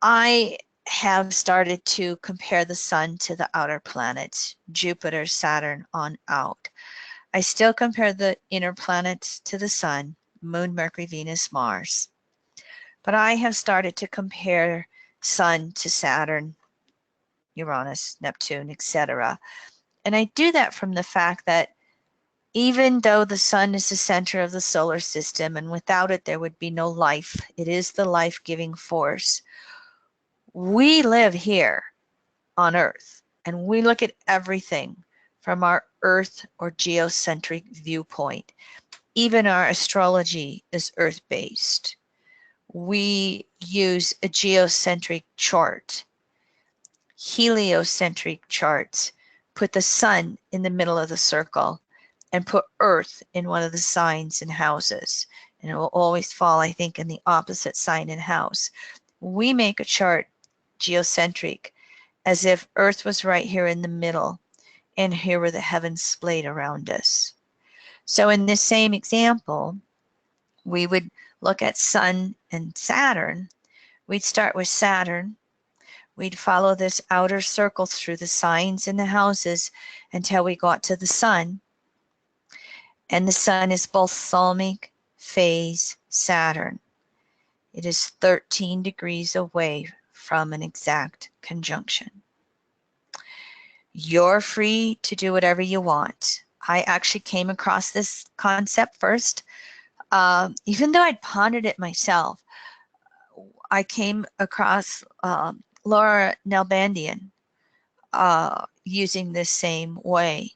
I have started to compare the sun to the outer planets, Jupiter, Saturn on out. I still compare the inner planets to the sun, Moon, Mercury, Venus, Mars. But I have started to compare Sun to Saturn, Uranus, Neptune, etc. And I do that from the fact that even though the sun is the center of the solar system, and without it there would be no life, it is the life-giving force. We live here on Earth, and we look at everything from our Earth or geocentric viewpoint. Even our astrology is Earth-based. We use a geocentric chart. Heliocentric charts put the sun in the middle of the circle and put Earth in one of the signs and houses. And it will always fall, I think, in the opposite sign and house. We make a chart geocentric as if Earth was right here in the middle, and here were the heavens splayed around us. So in this same example, we would look at Sun and Saturn. We'd start with Saturn. We'd follow this outer circle through the signs and the houses until we got to the Sun. And the Sun is balsamic phase Saturn. It is 13 degrees away from an exact conjunction. You're free to do whatever you want. I actually came across this concept first. Even though I'd pondered it myself, I came across Laura Nalbandian using this same way.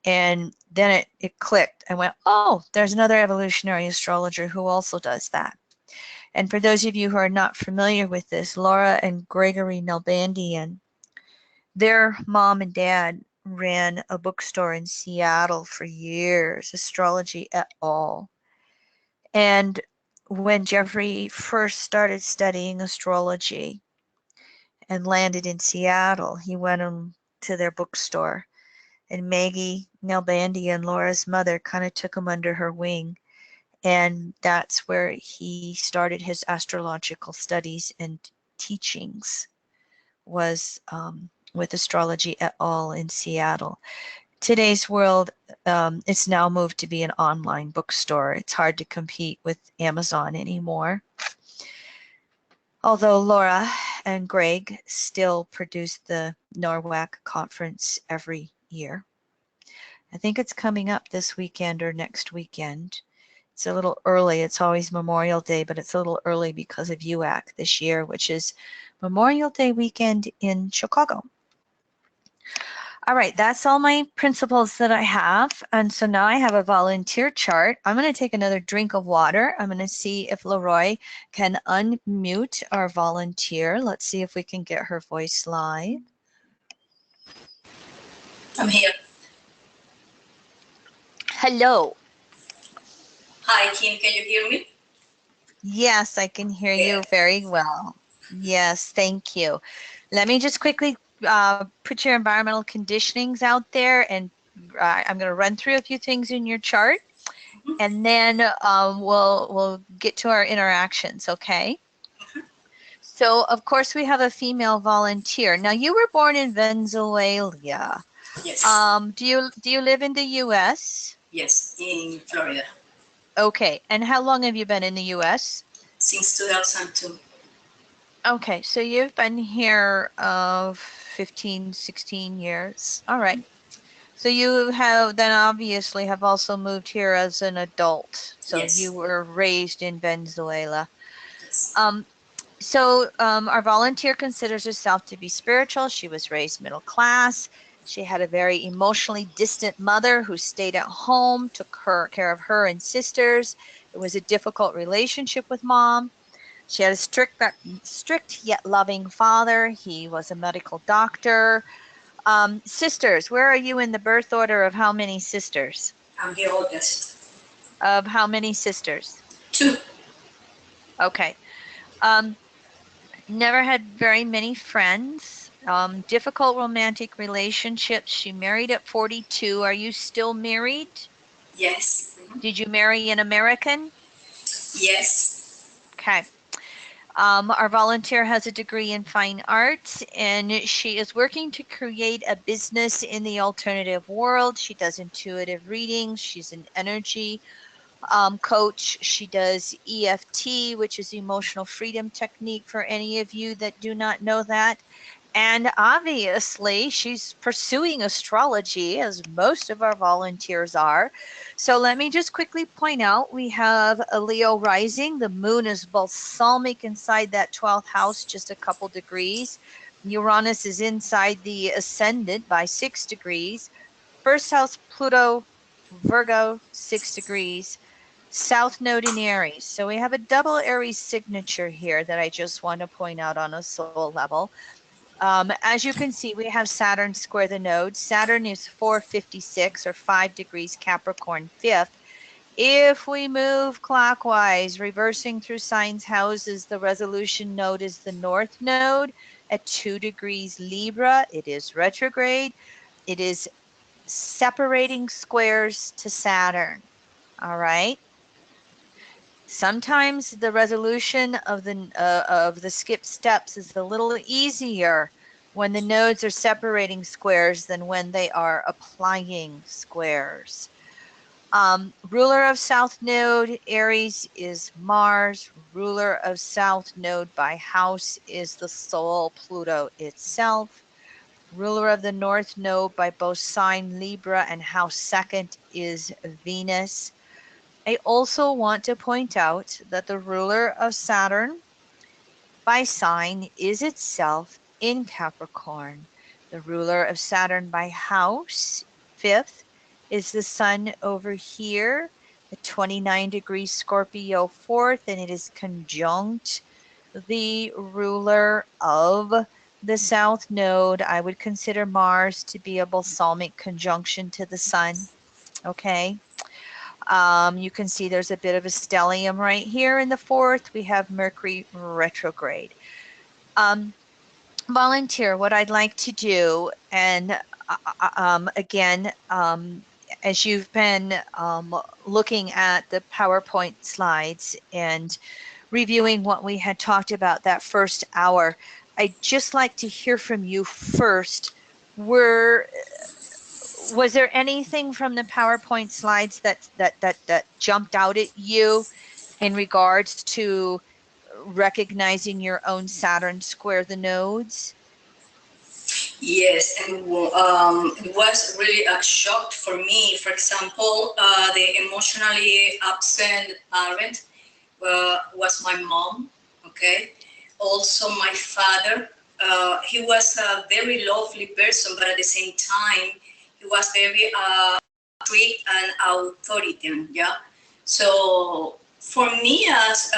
And then it clicked. I went, oh, there's another evolutionary astrologer who also does that. And for those of you who are not familiar with this, Laura and Gregory Nalbandian, their mom and dad ran a bookstore in Seattle for years, Astrology et al. And when Jeffrey first started studying astrology and landed in Seattle, he went to their bookstore. And Maggie Nalbandian, Laura's mother, kind of took him under her wing. And that's where he started his astrological studies and teachings, was with Astrology et al. In Seattle. today's world, it's now moved to be an online bookstore. It's hard to compete with Amazon anymore. Although Laura and Greg still produce the NORWAC conference every year. I think it's coming up this weekend or next weekend. It's a little early. It's always Memorial Day, but it's a little early because of UAC this year, which is Memorial Day weekend in Chicago. All right, that's all my principles that I have. And so now I have a volunteer chart. I'm going to take another drink of water. I'm going to see if Leroy can unmute our volunteer. Let's see if we can get her voice live. I'm here. Hello. Hi, Kim. Can you hear me? Yes, I can hear you very well. Yes, thank you. Let me just quickly put your environmental conditionings out there, and I'm going to run through a few things in your chart, and then we'll get to our interactions, okay? So, of course, we have a female volunteer. Now, you were born in Venezuela. Yes. Do you live in the U.S.? Yes, in Florida. Okay, and how long have you been in the U.S.? Since 2002. Okay, so you've been here 15, 16 years. All right. So you have then obviously have also moved here as an adult. So Yes. you were raised in Venezuela. Yes. Our volunteer considers herself to be spiritual. She was raised middle class. She had a very emotionally distant mother who stayed at home, took care of her and sisters. It was a difficult relationship with mom. She had a strict yet loving father. He was a medical doctor. Sisters, where are you in the birth order of how many sisters? I'm the oldest. Of how many sisters? 2. Okay. Never had very many friends. Difficult romantic relationships. She married at 42. Are you still married? Yes. Did you marry an American? Yes. Okay. Our volunteer has a degree in fine arts, and she is working to create a business in the alternative world. She does intuitive readings. She's an energy coach. She does EFT, which is emotional freedom technique for any of you that do not know that. And obviously, she's pursuing astrology, as most of our volunteers are. So let me just quickly point out, we have a Leo rising. The moon is balsamic inside that 12th house, just a couple degrees. Uranus is inside the ascendant by 6 degrees. First house, Pluto, Virgo, 6 degrees. South node in Aries. So we have a double Aries signature here that I just want to point out on a soul level. As you can see, we have Saturn square the node. Saturn is 456 or 5 degrees Capricorn 5th. If we move clockwise, reversing through signs houses, the resolution node is the north node at 2 degrees Libra. It is retrograde. It is separating squares to Saturn. All right. Sometimes the resolution of the skipped steps is a little easier when the nodes are separating squares than when they are applying squares. Ruler of South Node, Aries is Mars. Ruler of South Node by house is the soul, Pluto itself. Ruler of the North Node by both sign Libra and house second is Venus. I also want to point out that the ruler of Saturn by sign is itself in Capricorn. The ruler of Saturn by house, fifth, is the sun over here at 29 degrees Scorpio fourth, and it is conjunct the ruler of the south node. I would consider Mars to be a balsamic conjunction to the sun. Okay. You can see there's a bit of a stellium right here in the fourth. We have Mercury retrograde. Volunteer, what I'd like to do, and again, as you've been looking at the PowerPoint slides and reviewing what we had talked about that first hour, I'd just like to hear from you first. Was there anything from the PowerPoint slides that jumped out at you in regards to recognizing your own Saturn square the nodes? Yes, and it was really a shock for me. For example, the emotionally absent parent was my mom. Okay, also my father. He was a very lovely person, but at the same time, he was very strict and authoritarian. Yeah. So for me as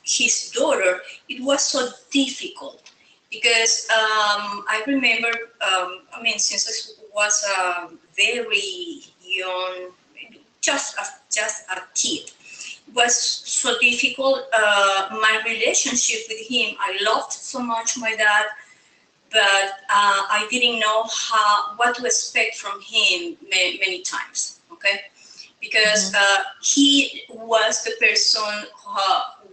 his daughter, it was so difficult because I remember, I mean, since I was a very young, just a kid, it was so difficult. My relationship with him, I loved so much my dad, but I didn't know what to expect from him many times. Okay, because he was the person who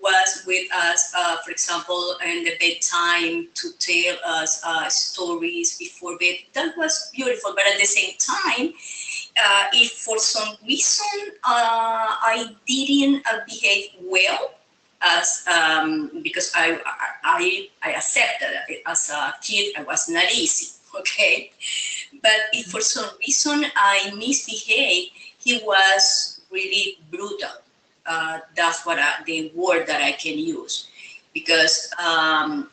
was with us, for example, in the bedtime to tell us stories before bed. That was beautiful, but at the same time, if for some reason I didn't behave well, as because I accepted it as a kid, I was not easy. Okay, but if for some reason I misbehaved, he was really brutal. That's the word that I can use, because I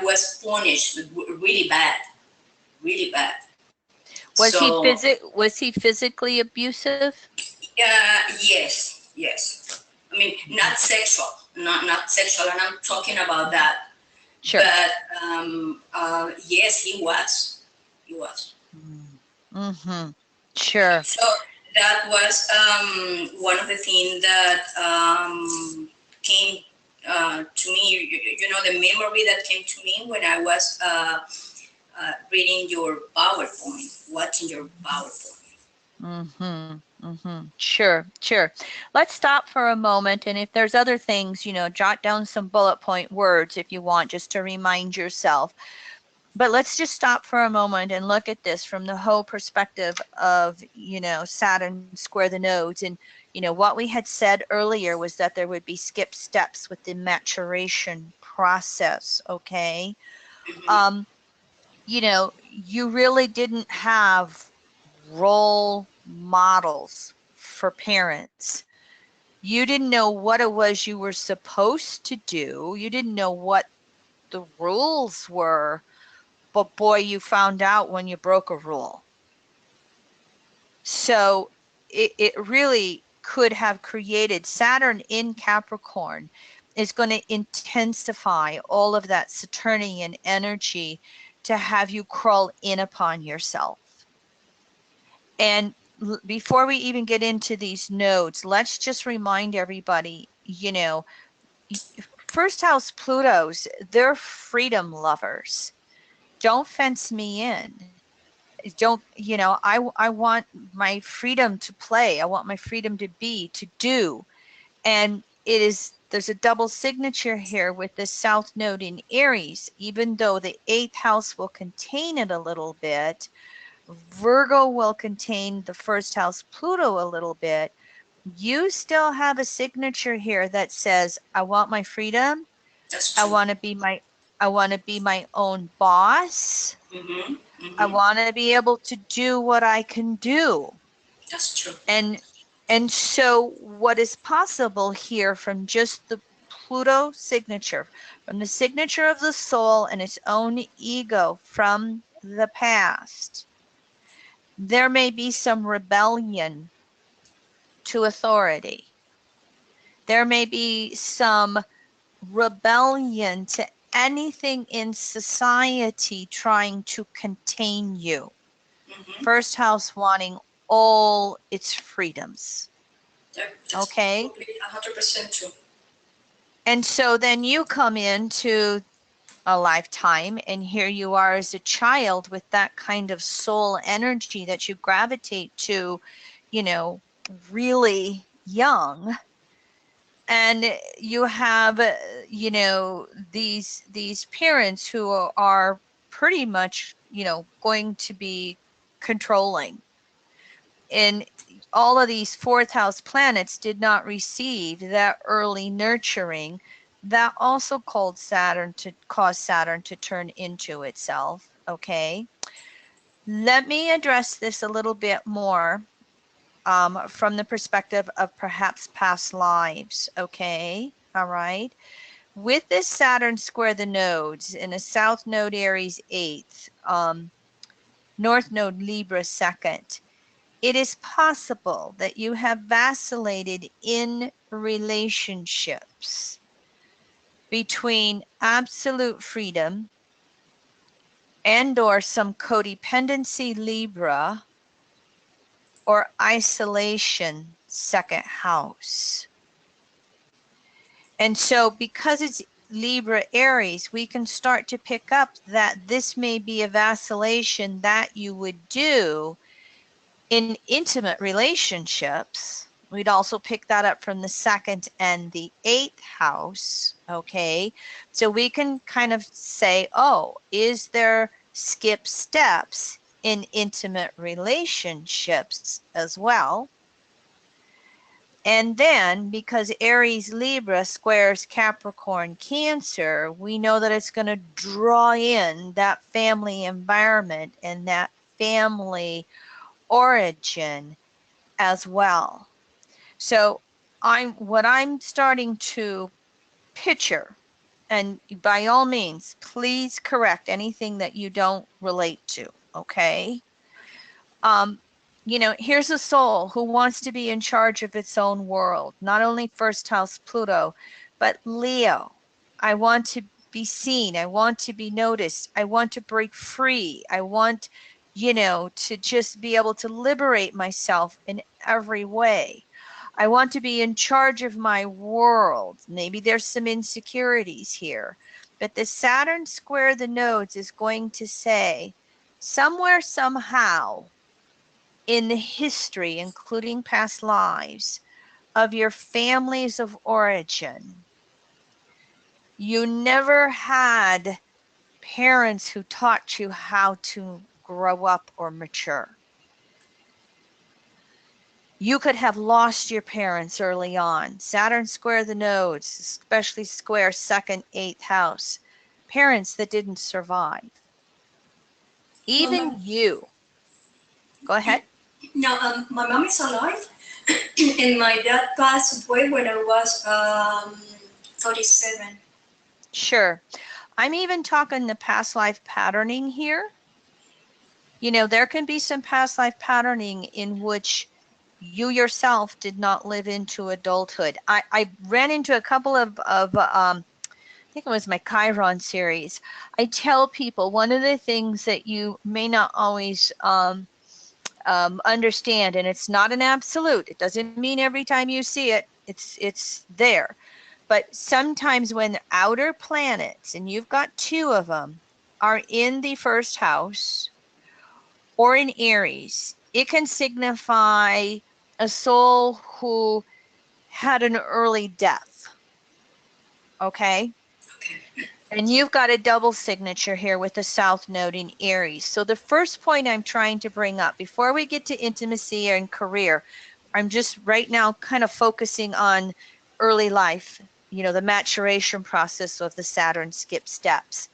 was punished really bad, really bad. So Was he physically abusive? yes. I mean, not sexual, not sexual, and I'm talking about that. Sure. But yes, he was. He was. Mm-hmm. Sure. So that was one of the things that came to me. You know, the memory that came to me when I was reading your PowerPoint, watching your PowerPoint. Mm-hmm. Mm-hmm. Sure. Let's stop for a moment, and if there's other things, jot down some bullet point words if you want, just to remind yourself. But let's just stop for a moment and look at this from the whole perspective of, Saturn square the nodes. And, what we had said earlier was that there would be skip steps with the maturation process, okay? Mm-hmm. You really didn't have role models for parents. You didn't know what it was you were supposed to do. You didn't know what the rules were. But boy, you found out when you broke a rule. So it really could have created Saturn in Capricorn is going to intensify all of that Saturnian energy to have you crawl in upon yourself. And before we even get into these nodes, let's just remind everybody, first house Plutos, they're freedom lovers. Don't fence me in. Don't, I want my freedom to play. I want my freedom to be, to do. And there's a double signature here with the South Node in Aries. Even though the 8th house will contain it a little bit, Virgo will contain the first house Pluto a little bit. You still have a signature here that says, I want my freedom. That's I true. want to be my own boss. Mm-hmm. I Mm-hmm. want to be able to do what I can do. That's true. And so what is possible here from just the Pluto signature, from the signature of the soul and its own ego from the past, there may be some rebellion to authority. There may be some rebellion to anything in society trying to contain you. Mm-hmm. First house wanting all its freedoms. That's Okay. totally 100% true. And so then you come into a lifetime, and here you are as a child with that kind of soul energy that you gravitate to, really young. And you have, these parents who are pretty much, you know, going to be controlling. And all of these fourth house planets did not receive that early nurturing that also caused Saturn to turn into itself. Okay. Let me address this a little bit more from the perspective of perhaps past lives. Okay. All right. With this Saturn square the nodes in a South Node Aries 8th, North Node Libra 2nd, it is possible that you have vacillated in relationships between absolute freedom and or some codependency Libra or isolation second house. And so because it's Libra Aries, we can start to pick up that this may be a vacillation that you would do in intimate relationships. We'd also pick that up from the 2nd and the 8th house. Okay. So we can kind of say, oh, is there skip steps in intimate relationships as well? And then because Aries Libra squares Capricorn Cancer, we know that it's going to draw in that family environment and that family origin as well. So what I'm starting to picture, and by all means, please correct anything that you don't relate to, okay? You know, here's a soul who wants to be in charge of its own world, not only first house Pluto, but Leo. I want to be seen. I want to be noticed. I want to break free. I want, you know, to just be able to liberate myself in every way. I want to be in charge of my world. Maybe there's some insecurities here, but the Saturn square the nodes is going to say somewhere, somehow, in the history, including past lives, of your families of origin, you never had parents who taught you how to grow up or mature. You could have lost your parents early on. Saturn square the nodes, especially square 2nd, 8th house. Parents that didn't survive. Even you. Go ahead. Now, my mom is alive, and my dad passed away when I was 37. Sure. I'm even talking the past life patterning here. You know, there can be some past life patterning in which you yourself did not live into adulthood. I ran into a couple of I think it was my Chiron series. I tell people one of the things that you may not always understand, and it's not an absolute. It doesn't mean every time you see it, it's there. But sometimes when outer planets, and you've got 2 of them, are in the first house or in Aries, it can signify a soul who had an early death. Okay? And you've got a double signature here with the South Node in Aries. So the first point I'm trying to bring up before we get to intimacy and career, I'm just right now kind of focusing on early life, you know, the maturation process of the Saturn skip steps.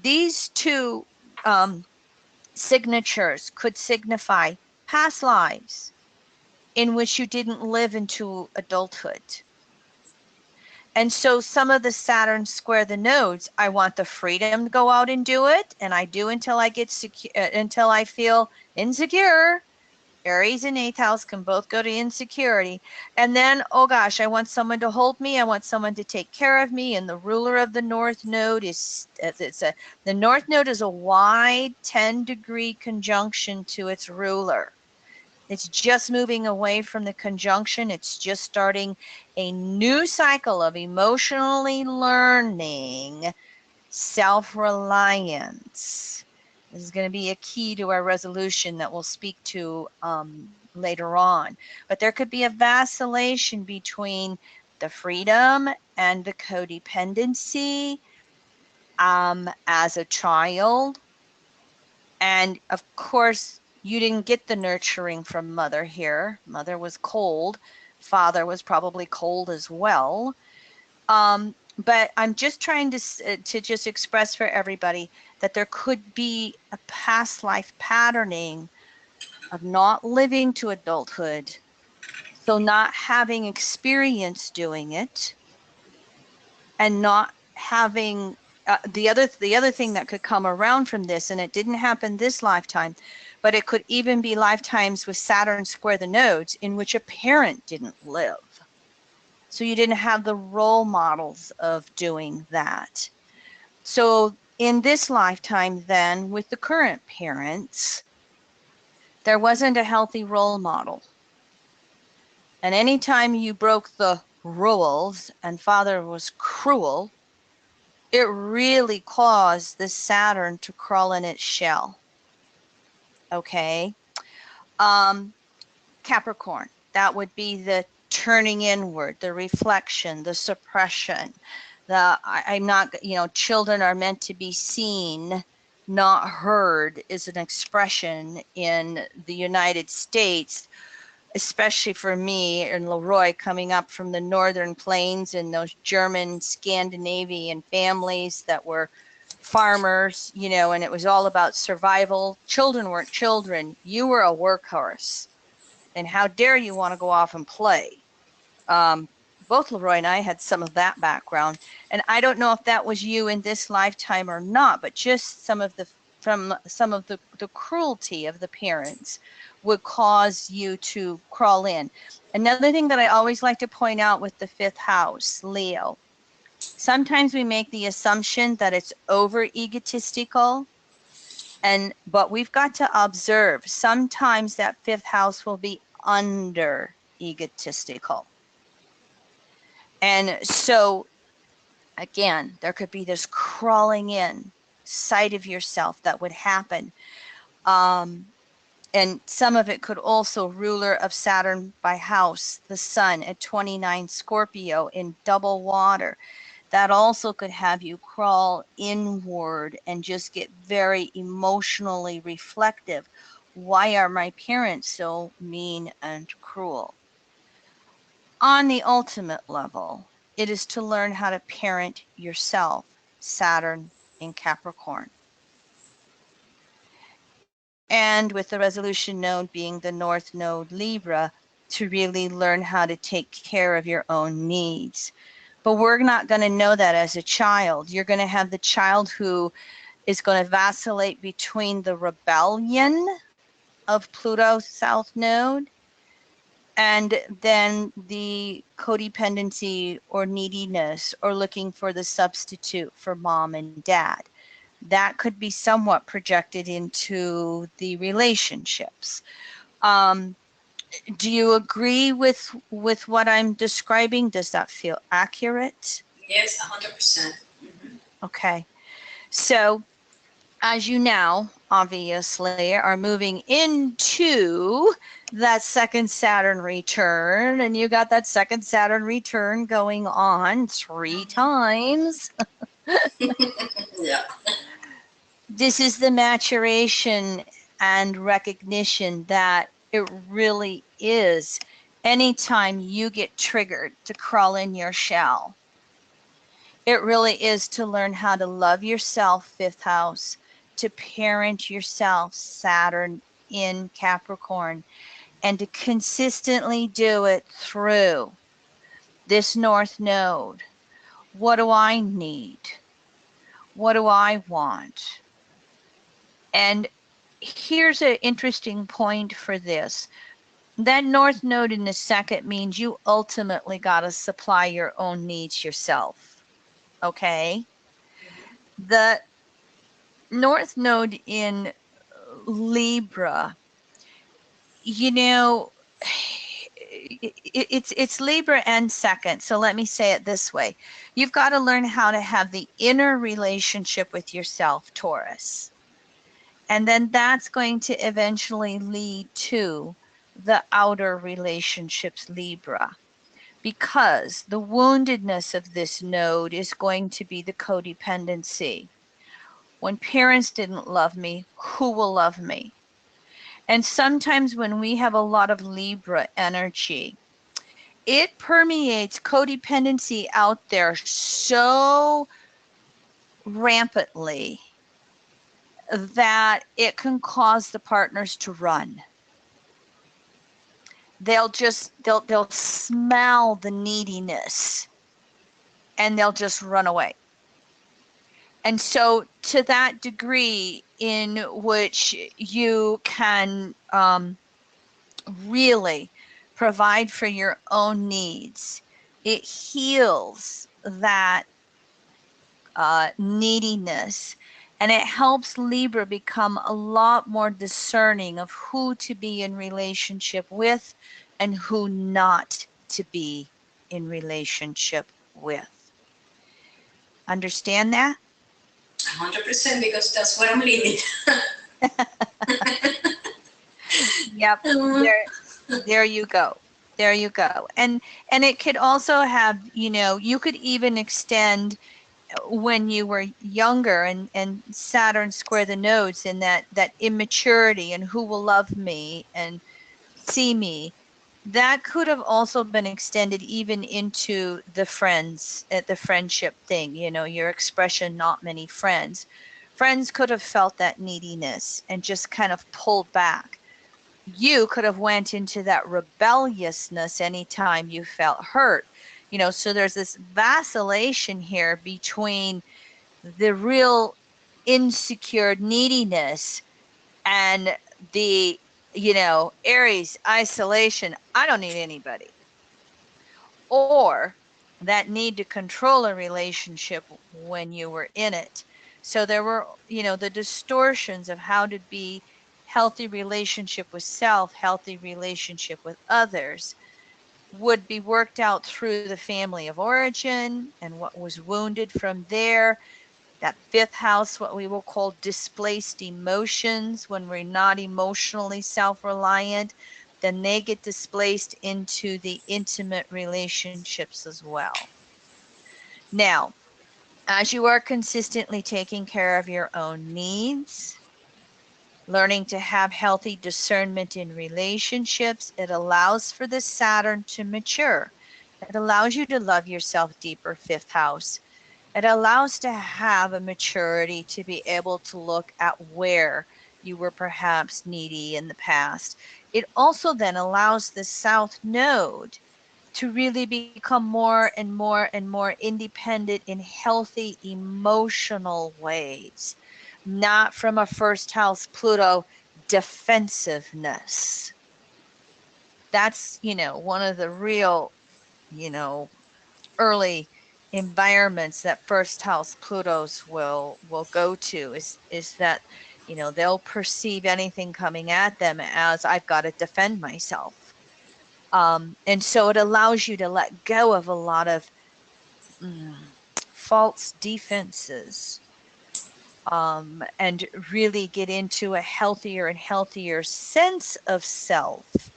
These 2 signatures could signify past lives in which you didn't live into adulthood. And so some of the Saturn square the nodes, I want the freedom to go out and do it, and I do until I get until I feel insecure. Aries and 8th house can both go to insecurity. And then, oh gosh, I want someone to hold me. I want someone to take care of me. And the ruler of the North Node is, the North Node is a wide 10-degree conjunction to its ruler. It's just moving away from the conjunction. It's just starting a new cycle of emotionally learning self-reliance. This is going to be a key to our resolution that we'll speak to later on. But there could be a vacillation between the freedom and the codependency as a child, And of course, you didn't get the nurturing from mother here. Mother was cold. Father was probably cold as well. But I'm just trying to just express for everybody that there could be a past life patterning of not living to adulthood, so not having experience doing it, and not having the other thing that could come around from this, and it didn't happen this lifetime, but it could even be lifetimes with Saturn square the nodes in which a parent didn't live. So you didn't have the role models of doing that. So in this lifetime then, with the current parents, there wasn't a healthy role model. And anytime you broke the rules and father was cruel, it really caused the Saturn to crawl in its shell. Okay. Capricorn, that would be the turning inward, the reflection, the suppression. I'm not, children are meant to be seen, not heard, is an expression in the United States, especially for me and Leroy coming up from the northern plains and those German Scandinavian families that were farmers, and it was all about survival. Children weren't children. You were a workhorse. And how dare you want to go off and play? Both Leroy and I had some of that background. And I don't know if that was you in this lifetime or not, but just some of the cruelty of the parents would cause you to crawl in. Another thing that I always like to point out with the 5th house, Leo, sometimes we make the assumption that it's over egotistical, but we've got to observe sometimes that 5th house will be under egotistical. And so again, there could be this crawling in side of yourself that would happen. And some of it could also ruler of Saturn by house, the sun at 29 Scorpio in double water. That also could have you crawl inward and just get very emotionally reflective. Why are my parents so mean and cruel? On the ultimate level, it is to learn how to parent yourself, Saturn in Capricorn. And with the resolution node being the North Node Libra, to really learn how to take care of your own needs. But we're not going to know that as a child. You're going to have the child who is going to vacillate between the rebellion of Pluto's South Node and then the codependency or neediness or looking for the substitute for mom and dad. That could be somewhat projected into the relationships. Do you agree with what I'm describing? Does that feel accurate? Yes, 100%. Mm-hmm. Okay. So as you now obviously are moving into that second Saturn return, and you got that second Saturn return going on 3 times. Yeah. This is the maturation and recognition that it really is anytime you get triggered to crawl in your shell. It really is to learn how to love yourself, 5th house, to parent yourself, Saturn in Capricorn, and to consistently do it through this North Node. What do I need? What do I want? And here's an interesting point for this. That North Node in the second means you ultimately got to supply your own needs yourself. Okay? The North Node in Libra, it's Libra and second. So let me say it this way. You've got to learn how to have the inner relationship with yourself, Taurus. And then that's going to eventually lead to the outer relationships, Libra, because the woundedness of this node is going to be the codependency. When parents didn't love me, who will love me? And sometimes when we have a lot of Libra energy, it permeates codependency out there so rampantly that it can cause the partners to run. They'll smell the neediness and they'll just run away. And so to that degree in which you can really provide for your own needs, it heals that neediness, and it helps Libra become a lot more discerning of who to be in relationship with and who not to be in relationship with. Understand that? 100%, because that's what I'm living. Yep. There you go. There you go. And it could also have, you could even extend when you were younger and Saturn square the nodes in that immaturity and who will love me and see me. That could have also been extended even into the friends at the friendship thing, your expression, not many friends. Friends could have felt that neediness and just kind of pulled back. You could have went into that rebelliousness anytime you felt hurt. So there's this vacillation here between the real insecure neediness and the Aries isolation. I don't need anybody, or that need to control a relationship when you were in it. So there were the distortions of how to be healthy relationship with self, healthy relationship with others, would be worked out through the family of origin and what was wounded from there. That fifth house, what we will call displaced emotions, when we're not emotionally self-reliant, then they get displaced into the intimate relationships as well. Now, as you are consistently taking care of your own needs, learning to have healthy discernment in relationships, it allows for the Saturn to mature. It allows you to love yourself deeper, fifth house. It allows to have a maturity to be able to look at where you were perhaps needy in the past. It also then allows the South Node to really become more and more and more independent in healthy emotional ways, not from a first house Pluto defensiveness. That's, one of the real, early environments that first house Plutos will go to is that, they'll perceive anything coming at them as I've got to defend myself. And so it allows you to let go of a lot of false defenses, and really get into a healthier and healthier sense of self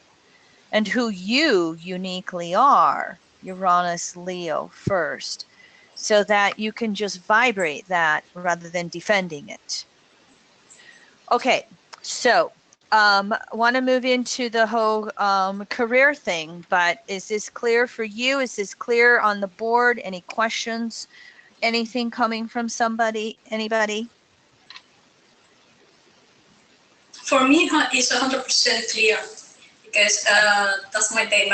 and who you uniquely are, Uranus, Leo first, so that you can just vibrate that rather than defending it. Okay, so want to move into the whole career thing, but is this clear for you? Is this clear on the board? Any questions? Anything coming from anybody? For me, it's 100% clear, because that's my day,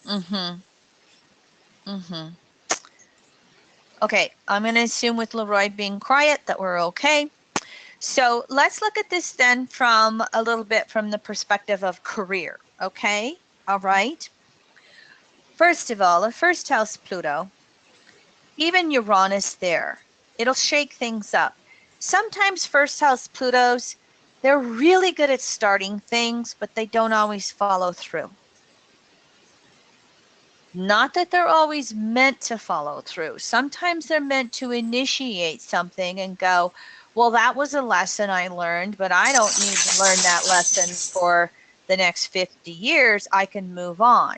Mm-hmm. Mm-hmm. Okay, I'm going to assume with Leroy being quiet that we're okay. So let's look at this then from a little bit from the perspective of career, okay? All right. First of all, a first house Pluto, even Uranus there, it'll shake things up. Sometimes first house Plutos, they're really good at starting things, but they don't always follow through. Not that they're always meant to follow through. Sometimes they're meant to initiate something and go, well, that was a lesson I learned, but I don't need to learn that lesson for the next 50 years. I can move on.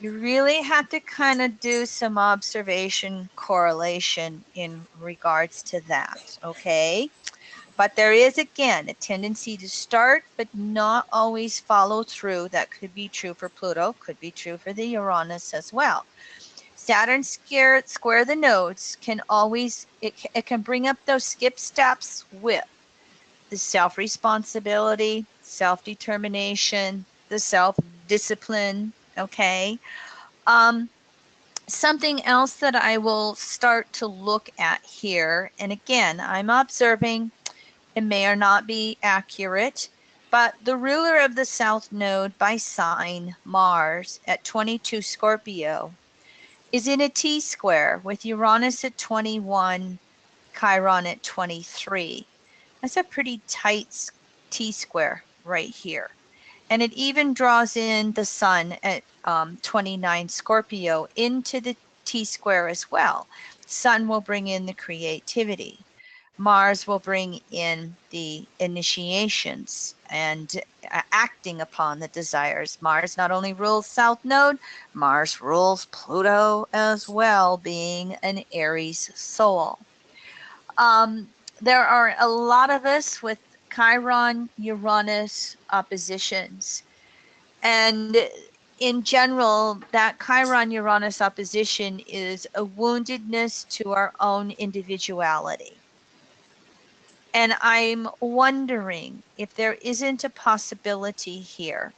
You really have to kind of do some observation correlation in regards to that, okay? But there is, again, a tendency to start but not always follow through. That could be true for Pluto, could be true for the Uranus as well. Saturn square the nodes can always, it can bring up those skip steps with the self-responsibility, self-determination, the self-discipline, okay? Something else that I will start to look at here, and again, I'm observing, it may or not be accurate, but the ruler of the south node by sign, Mars, at 22 Scorpio, is in a T-square with Uranus at 21, Chiron at 23. That's a pretty tight T-square right here. And it even draws in the sun at 29 Scorpio into the T-square as well. Sun will bring in the creativity. Mars will bring in the initiations and acting upon the desires. Mars not only rules South Node, Mars rules Pluto as well, being an Aries soul. There are a lot of us with Chiron Uranus oppositions. And in general, that Chiron Uranus opposition is a woundedness to our own individuality. And I'm wondering if there isn't a possibility here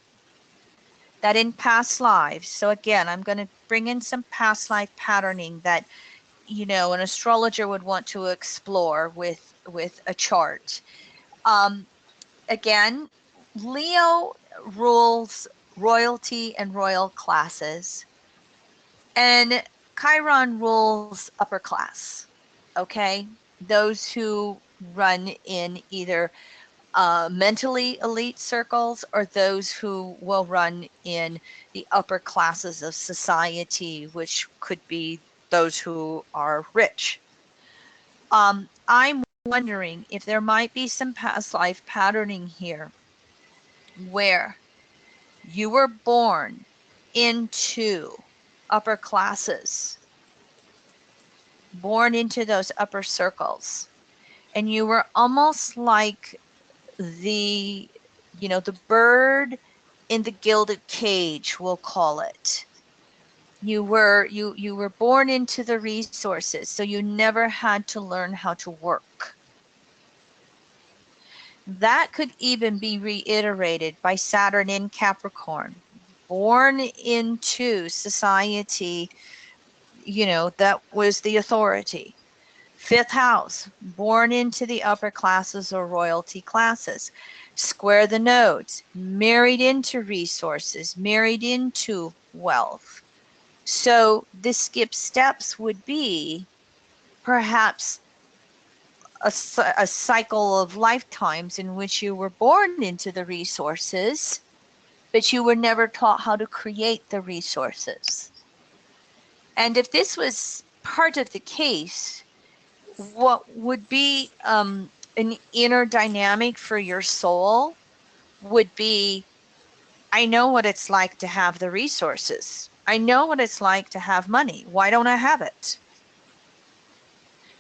that in past lives, so again, I'm going to bring in some past life patterning that, you know, an astrologer would want to explore with a chart. Again, Leo rules royalty and royal classes, and Chiron rules upper class. Okay, those who run in either mentally elite circles or those who will run in the upper classes of society, which could be those who are rich. I'm wondering if there might be some past life patterning here where you were born into upper classes, born into those upper circles, and you were almost like the, you know, the bird in the gilded cage, we'll call it. You were born into the resources, so you never had to learn how to work. That could even be reiterated by Saturn in Capricorn, born into society, you know, that was the authority. Fifth house, born into the upper classes or royalty classes. Square the nodes, married into resources, married into wealth. So the skip steps would be perhaps a cycle of lifetimes in which you were born into the resources, but you were never taught how to create the resources. And if this was part of the case, what would be an inner dynamic for your soul would be, I know what it's like to have the resources. I know what it's like to have money. Why don't I have it?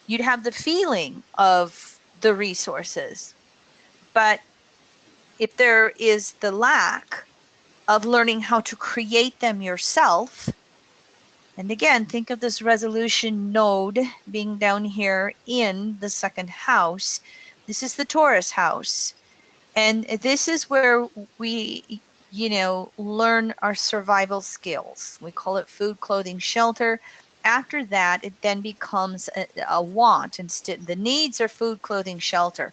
You'd have the feeling of the resources. But if there is the lack of learning how to create them yourself, and again, think of this resolution node being down here in the second house. This is the Taurus house. And this is where we, you know, learn our survival skills. We call it food, clothing, shelter. After that, it then becomes a want. Instead, the needs are food, clothing, shelter.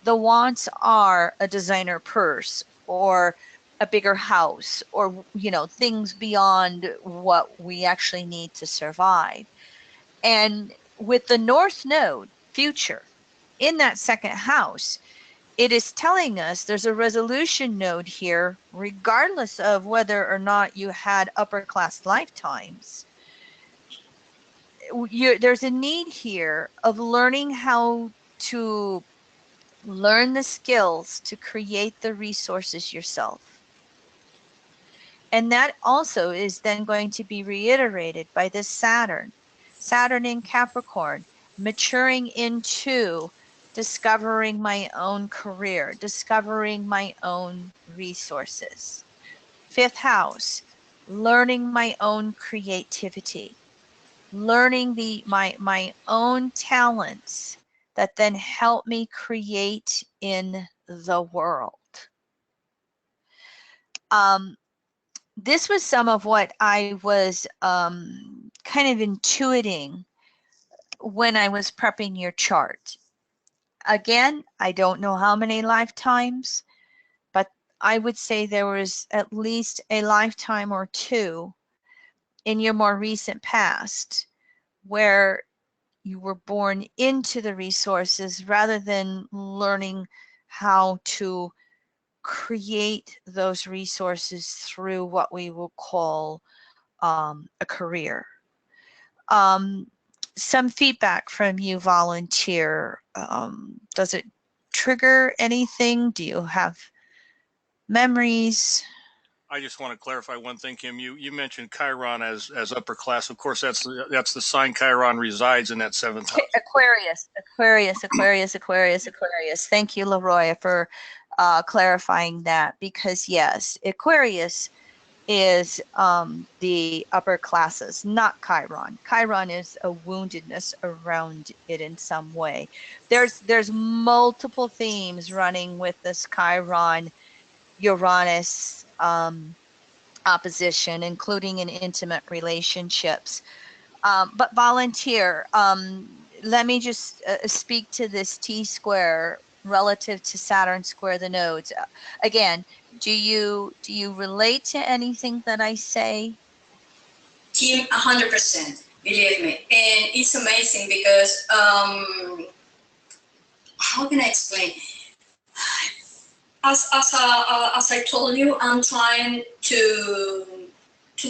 The wants are a designer purse or a bigger house or, you know, things beyond what we actually need to survive. And with the North Node, future, in that second house, it is telling us there's a resolution node here, regardless of whether or not you had upper class lifetimes. There's a need here of learning how to learn the skills to create the resources yourself. And that also is then going to be reiterated by this Saturn. Saturn in Capricorn, maturing into discovering my own career, discovering my own resources. Fifth house, learning my own creativity, learning my own talents that then help me create in the world. This was some of what I was kind of intuiting when I was prepping your chart. Again, I don't know how many lifetimes, but I would say there was at least a lifetime or two in your more recent past where you were born into the resources rather than learning how to create those resources through what we will call a career. Some feedback from you, volunteer. Does it trigger anything? Do you have memories? I just want to clarify one thing, Kim. You mentioned Chiron as upper class. Of course, that's the sign Chiron resides in, that seventh house. Aquarius. Thank you, Leroy, for clarifying that, because yes, Aquarius is the upper classes, not Chiron. Chiron is a woundedness around it in some way. There's multiple themes running with this Chiron Uranus opposition, including in intimate relationships. But volunteer, let me just speak to this T square relative to Saturn square the nodes. Again, do you relate to anything that I say? Team 100%, believe me. And it's amazing because, how can I explain? As I told you, I'm trying to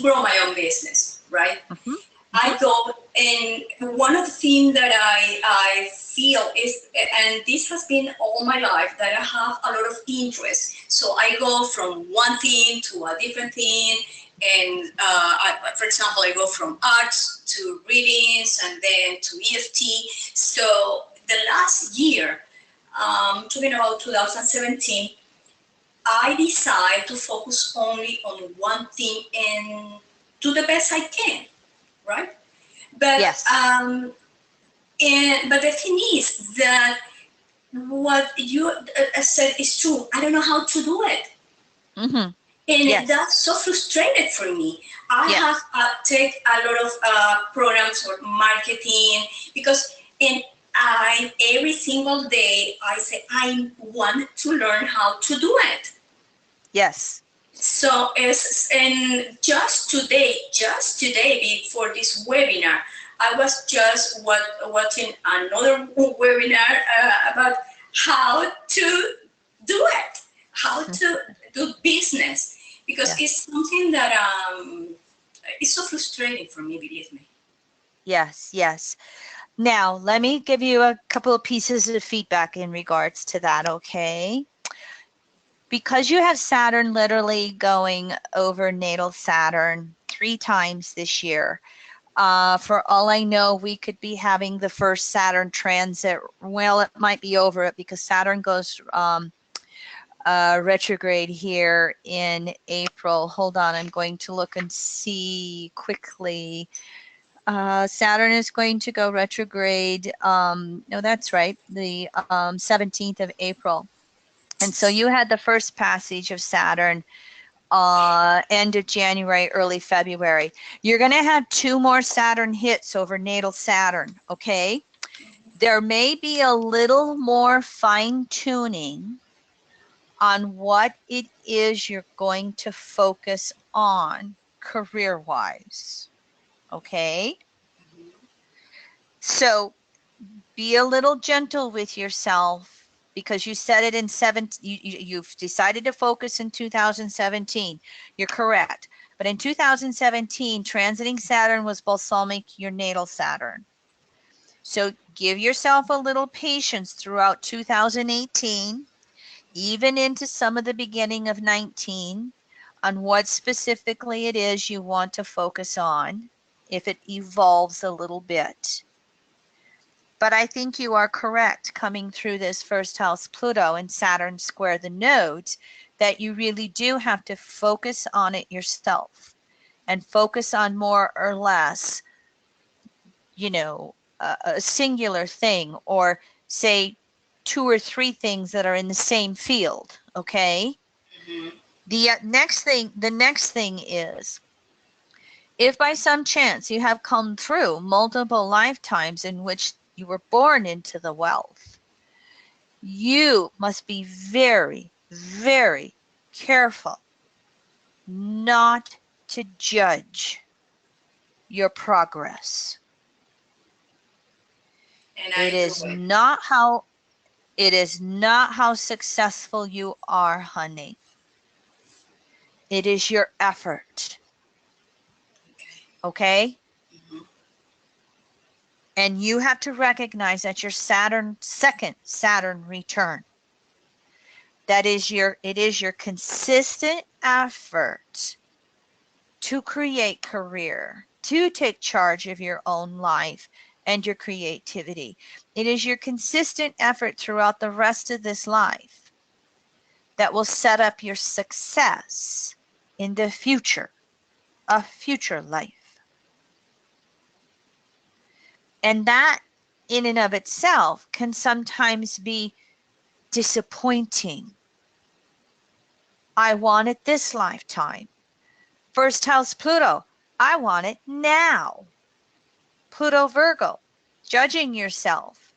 grow my own business, right? Mm-hmm. I go, and one of the things that I feel is, and this has been all my life, that I have a lot of interest. So I go from one thing to a different thing. And for example, I go from arts to readings and then to EFT. So the last year, talking about 2017, I decide to focus only on one thing and do the best I can, right? But Yes. but the thing is that what you said is true. I don't know how to do it. Mm-hmm. And yes. That's so frustrated for me. I yes. have take a lot of programs for marketing because every single day I say I want to learn how to do it. Yes. So and just today before this webinar, I was just watching another webinar about how to do it, how to do business, because it's something that it's so frustrating for me, believe me. Yes. Now, let me give you a couple of pieces of feedback in regards to that, okay? Because you have Saturn literally going over natal Saturn 3 times this year. For all I know, we could be having the first Saturn transit. Well, it might be over it because Saturn goes retrograde here in April. Hold on, I'm going to look and see quickly. Saturn is going to go retrograde. No, that's right, the 17th of April. And so you had the first passage of Saturn end of January, early February. You're going to have 2 more Saturn hits over natal Saturn, okay? There may be a little more fine tuning on what it is you're going to focus on career-wise, okay? So be a little gentle with yourself, because you said it in you've decided to focus in 2017. You're correct. But in 2017, transiting Saturn was balsamic your natal Saturn. So give yourself a little patience throughout 2018, even into some of the beginning of 19. on what specifically it is you want to focus on if it evolves a little bit. But I think you are correct coming through this first house Pluto and Saturn square the nodes, that you really do have to focus on it yourself and focus on more or less, you know, a singular thing, or say 2 or 3 things that are in the same field. Okay. Mhm. The next thing is, if by some chance you have come through multiple lifetimes in which you were born into the wealth, you must be very, very careful not to judge your progress. And It I do is it. not how successful you are, honey. It is your effort. Okay? Mhm. And you have to recognize that your second Saturn return. It is your consistent effort to create career, to take charge of your own life and your creativity. It is your consistent effort throughout the rest of this life that will set up your success in the future, a future life. And that in and of itself can sometimes be disappointing. I want it this lifetime. First house Pluto, I want it now. Pluto Virgo, judging yourself,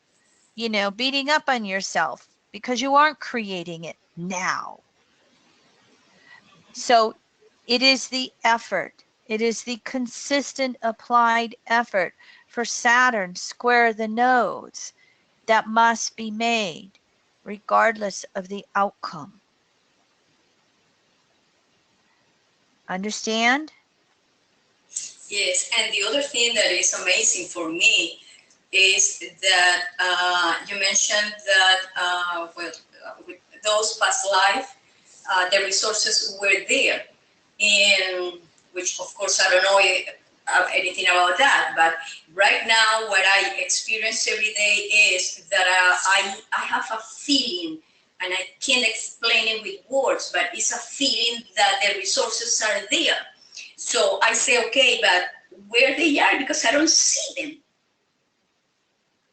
beating up on yourself because you aren't creating it now. So it is the effort, it is the consistent applied effort for Saturn square the nodes that must be made regardless of the outcome. Understand? Yes, and the other thing that is amazing for me is that you mentioned that with those past life, the resources were there, and which of course I don't know anything about that. But right now, what I experience every day is that I have a feeling, and I can't explain it with words, but it's a feeling that the resources are there. So I say, okay, but where they are, because I don't see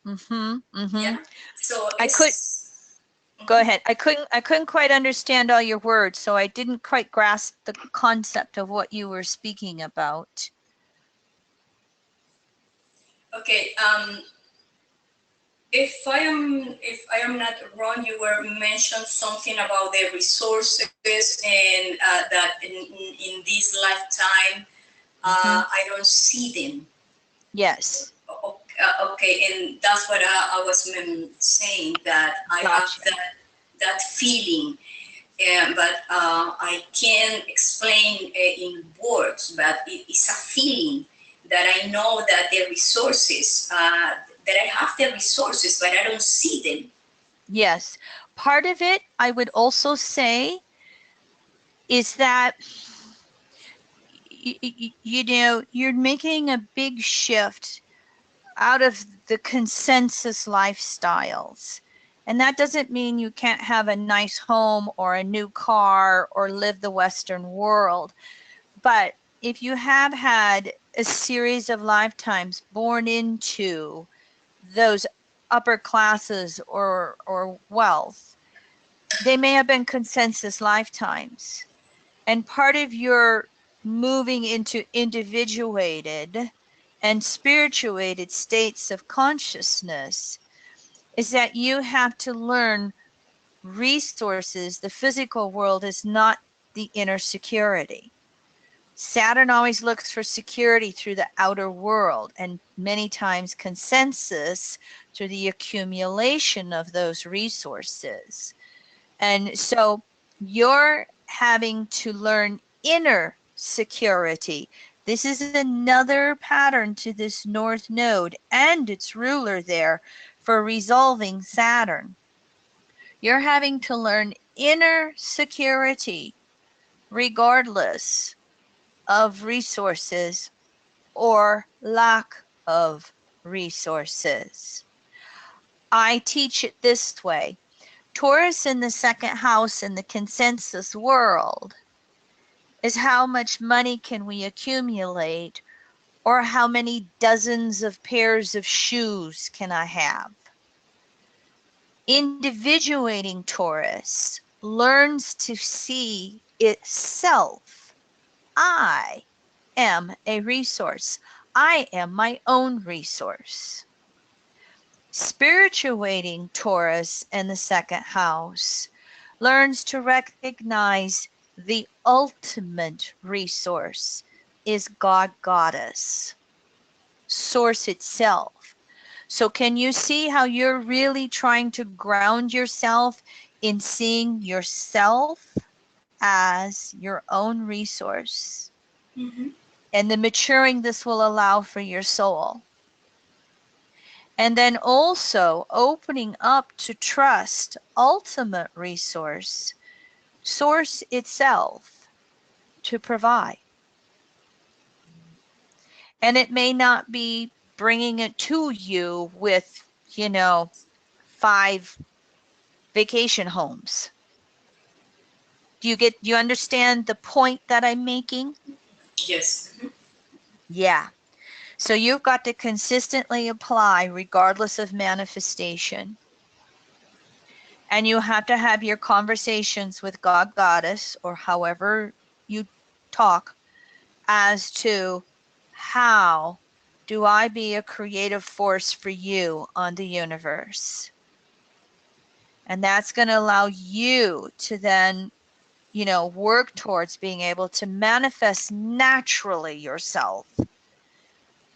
them. Yeah. So I could it's go ahead. I couldn't quite understand all your words, so I didn't quite grasp the concept of what you were speaking about. okay. If I am not wrong, you were mentioned something about the resources, and that in this lifetime I don't see them. Yes. Okay, and that's what I was saying, that I have Gotcha. that feeling, but I can't explain in words. But it's a feeling that I know that the resources, that I have the resources, but I don't see them. Yes. Part of it, I would also say, is that you're making a big shift out of the consensus lifestyles. And that doesn't mean you can't have a nice home or a new car or live the Western world. But if you have had a series of lifetimes born into those upper classes or wealth, they may have been consensus lifetimes. And part of your moving into individuated and spirituated states of consciousness is that you have to learn resources. The physical world is not the inner security. Saturn always looks for security through the outer world, and many times consensus through the accumulation of those resources. And so you're having to learn inner security. This is another pattern to this North Node and its ruler there for resolving Saturn. You're having to learn inner security regardless of resources or lack of resources. I teach it this way. Taurus in the second house in the consensus world is how much money can we accumulate, or how many dozens of pairs of shoes can I have? Individuating Taurus learns to see itself. I am a resource. I am my own resource. Spirituating Taurus in the second house learns to recognize the ultimate resource is God Goddess, Source itself. So can you see how you're really trying to ground yourself in seeing yourself as your own resource? Mm-hmm. And the maturing this will allow for your soul. And then also opening up to trust ultimate resource, source itself, to provide. And it may not be bringing it to you with, 5 vacation homes. Do you understand the point that I'm making? Yes. Mm-hmm. Yeah. So you've got to consistently apply regardless of manifestation. And you have to have your conversations with God, Goddess, or however you talk, as to how do I be a creative force for you on the universe? And that's going to allow you to then, work towards being able to manifest naturally yourself.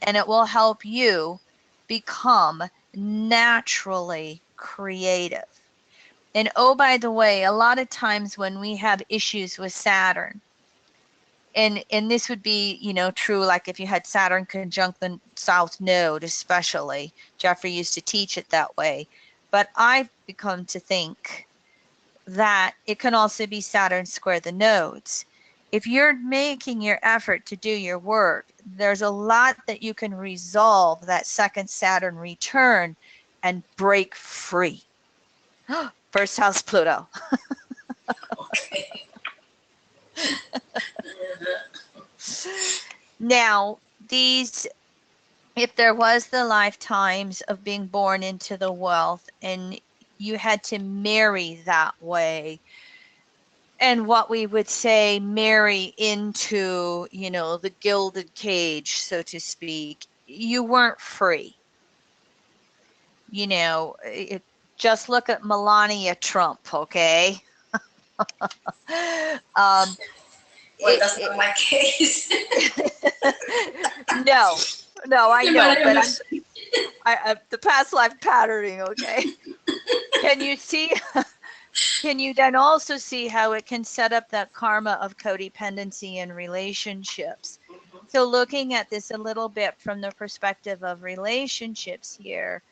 And it will help you become naturally creative. And oh, by the way, a lot of times when we have issues with Saturn, and this would be, true, like if you had Saturn conjunct the South Node, especially. Jeffrey used to teach it that way. But I've become to think that it can also be Saturn square the nodes. If you're making your effort to do your work, there's a lot that you can resolve that second Saturn return and break free. First house Pluto. Okay. Now, if there was the lifetimes of being born into the wealth and you had to marry that way, and what we would say marry into, the gilded cage, so to speak, you weren't free. Just look at Melania Trump, okay? Well, that's not my case. No, I know, but the past life patterning, okay? Can you see? Can you then also see how it can set up that karma of codependency in relationships? Mm-hmm. So looking at this a little bit from the perspective of relationships here,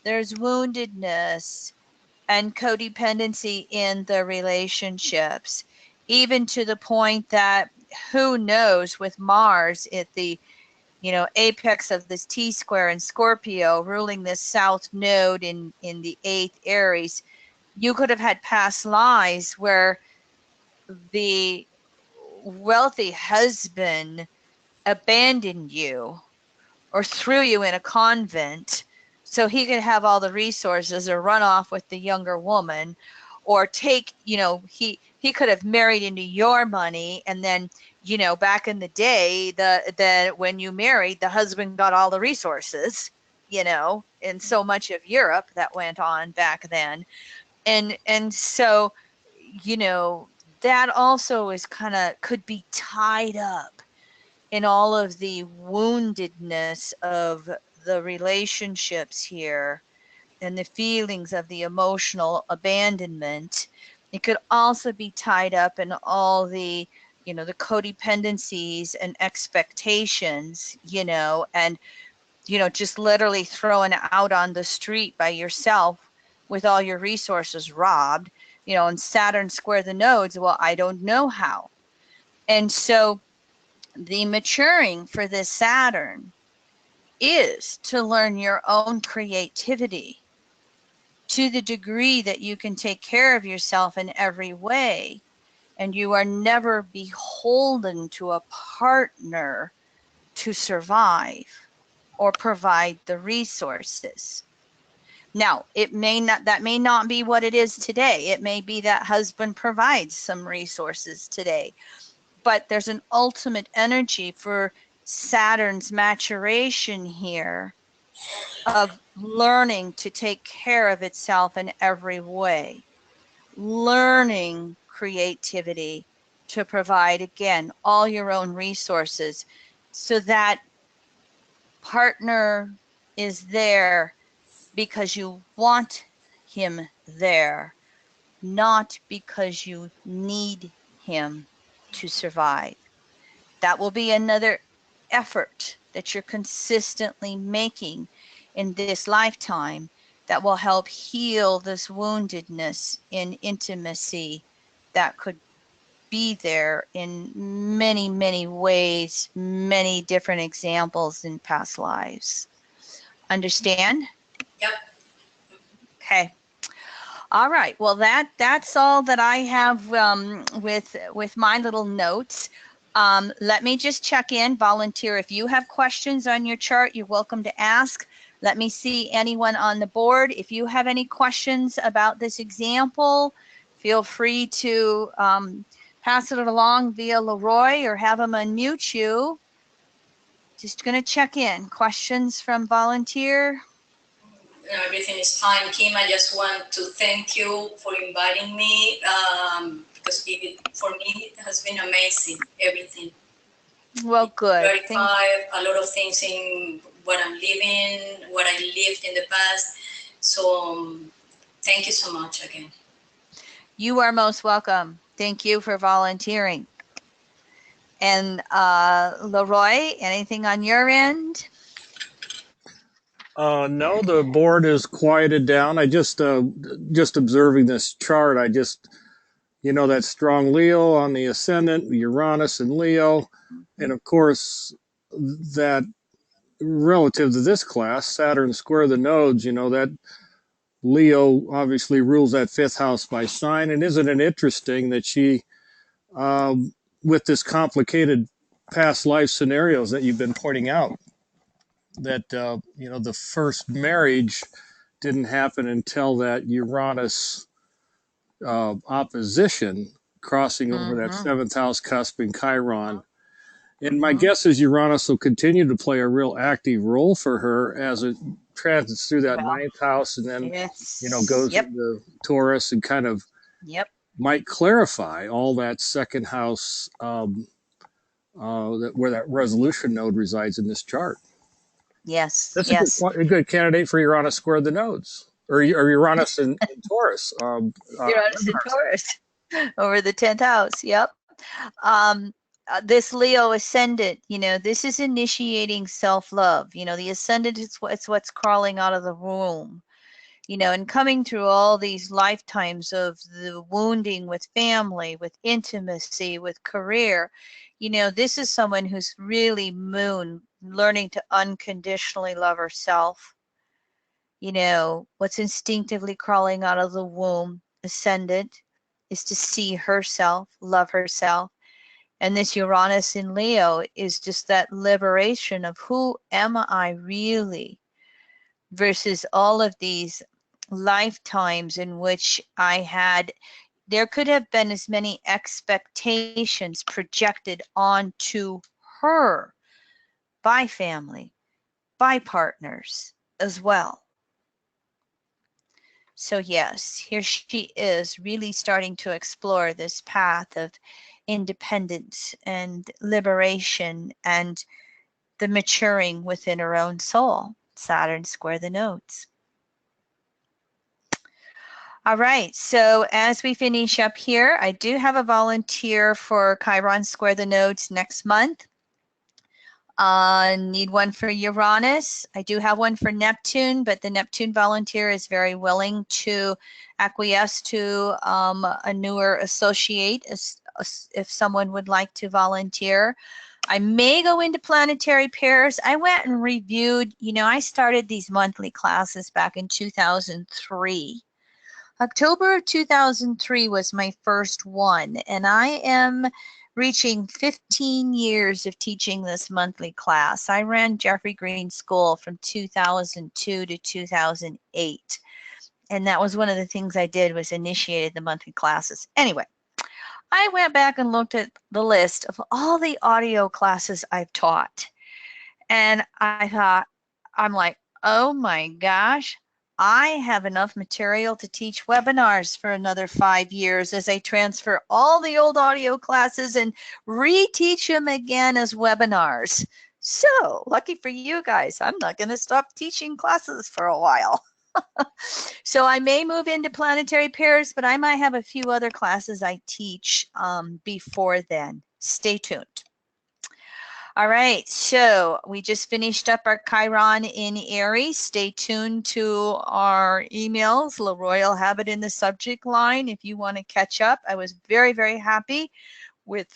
there's woundedness and codependency in the relationships, even to the point that who knows, with Mars at the apex of this T-square in Scorpio ruling this South Node in the 8th Aries, you could have had past lives where the wealthy husband abandoned you or threw you in a convent so he could have all the resources, or run off with the younger woman, or take, he could have married into your money, and then, back in the day, the when you married, the husband got all the resources, in so much of Europe that went on back then. And so, that also is could be tied up in all of the woundedness of the relationships here, and the feelings of the emotional abandonment. It could also be tied up in all the, the codependencies and expectations, and, just literally thrown out on the street by yourself with all your resources robbed, and Saturn square the nodes. Well, I don't know how. And so the maturing for this Saturn is to learn your own creativity to the degree that you can take care of yourself in every way, and you are never beholden to a partner to survive or provide the resources. Now, that may not be what it is today. It may be that husband provides some resources today, but there's an ultimate energy for Saturn's maturation here of learning to take care of itself in every way, learning creativity to provide, again, all your own resources, so that partner is there because you want him there, not because you need him to survive. That will be another effort that you're consistently making in this lifetime that will help heal this woundedness in intimacy that could be there in many, many ways, many different examples in past lives. Understand? Yep. Okay. All right. Well, that's all that I have with my little notes. Let me just check in, volunteer. If you have questions on your chart, you're welcome to ask. Let me see anyone on the board. If you have any questions about this example, feel free to pass it along via Leroy or have him unmute you. Just going to check in. Questions from volunteer? Everything is fine, Kim. I just want to thank you for inviting me, because for me it has been amazing, everything. Well, good. Clarify a lot of things in what I'm living, what I lived in the past. So thank you so much again. You are most welcome. Thank you for volunteering. And Leroy, anything on your end? No, the board is quieted down. I just observing this chart. I just, that strong Leo on the ascendant, Uranus and Leo, and of course that relative to this class, Saturn square the nodes. That Leo obviously rules that fifth house by sign, and isn't it interesting that she, with this complicated past life scenarios that you've been pointing out, that the first marriage didn't happen until that Uranus opposition crossing over that seventh house cusp in Chiron. And my guess is Uranus will continue to play a real active role for her as it transits through that ninth house, and then goes into Taurus, and kind of might clarify all that second house, where that resolution node resides in this chart. Yes. That's yes. a good candidate for Uranus square the nodes, or Uranus in Taurus. Uranus in Taurus over the 10th house. Yep. This Leo ascendant, this is initiating self-love. The ascendant is what's crawling out of the womb, and coming through all these lifetimes of the wounding with family, with intimacy, with career. This is someone who's really learning to unconditionally love herself. What's instinctively crawling out of the womb, ascendant, is to see herself, love herself. And this Uranus in Leo is just that liberation of who am I really, versus all of these lifetimes in which there could have been as many expectations projected onto her by family, by partners as well. So yes, here she is really starting to explore this path of independence and liberation and the maturing within her own soul. Saturn square the nodes. All right, so as we finish up here, I do have a volunteer for Chiron square the nodes next month. Need one for Uranus. I do have one for Neptune, but the Neptune volunteer is very willing to acquiesce to a newer associate if someone would like to volunteer. I may go into planetary pairs. I went and reviewed, I started these monthly classes back in 2003. October of 2003 was my first one, and I am reaching 15 years of teaching this monthly class. I ran Jeffrey Green School from 2002 to 2008, and that was one of the things I did, was initiated the monthly classes. Anyway, I went back and looked at the list of all the audio classes I've taught, and I thought, I'm like, oh my gosh, I have enough material to teach webinars for another 5 years as I transfer all the old audio classes and reteach them again as webinars. So lucky for you guys, I'm not going to stop teaching classes for a while. So I may move into planetary pairs, but I might have a few other classes I teach before then. Stay tuned. All right, so we just finished up our Chiron in Aries. Stay tuned to our emails. Leroy will have it in the subject line if you want to catch up. I was very, very happy with,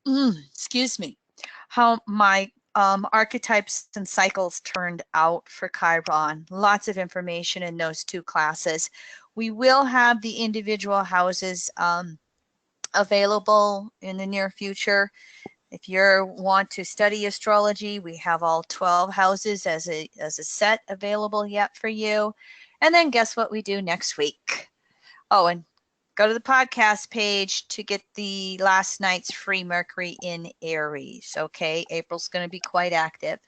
excuse me, how my archetypes and cycles turned out for Chiron. Lots of information in those two classes. We will have the individual houses available in the near future. If you want to study astrology, we have all 12 houses as a set available yet for you. And then guess what we do next week? Oh, and go to the podcast page to get the last night's free Mercury in Aries. Okay, April's going to be quite active.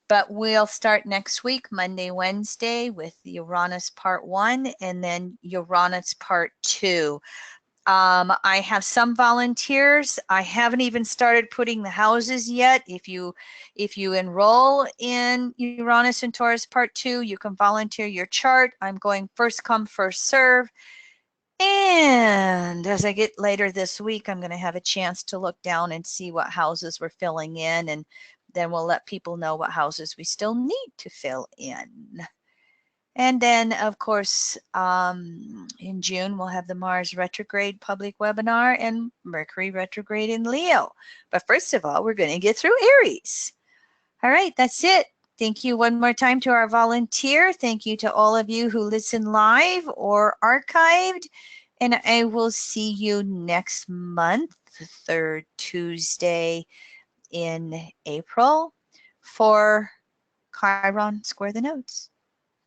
But we'll start next week, Monday, Wednesday, with Uranus Part 1 and then Uranus Part 2. I have some volunteers. I haven't even started putting the houses yet. If you enroll in Uranus and Taurus Part 2, you can volunteer your chart. I'm going first come, first serve. And as I get later this week, I'm going to have a chance to look down and see what houses we're filling in, and then we'll let people know what houses we still need to fill in. And then, of course, in June, we'll have the Mars retrograde public webinar and Mercury retrograde in Leo. But first of all, we're going to get through Aries. All right, that's it. Thank you one more time to our volunteer. Thank you to all of you who listen live or archived. And I will see you next month, the third Tuesday in April, for Chiron Square the Nodes.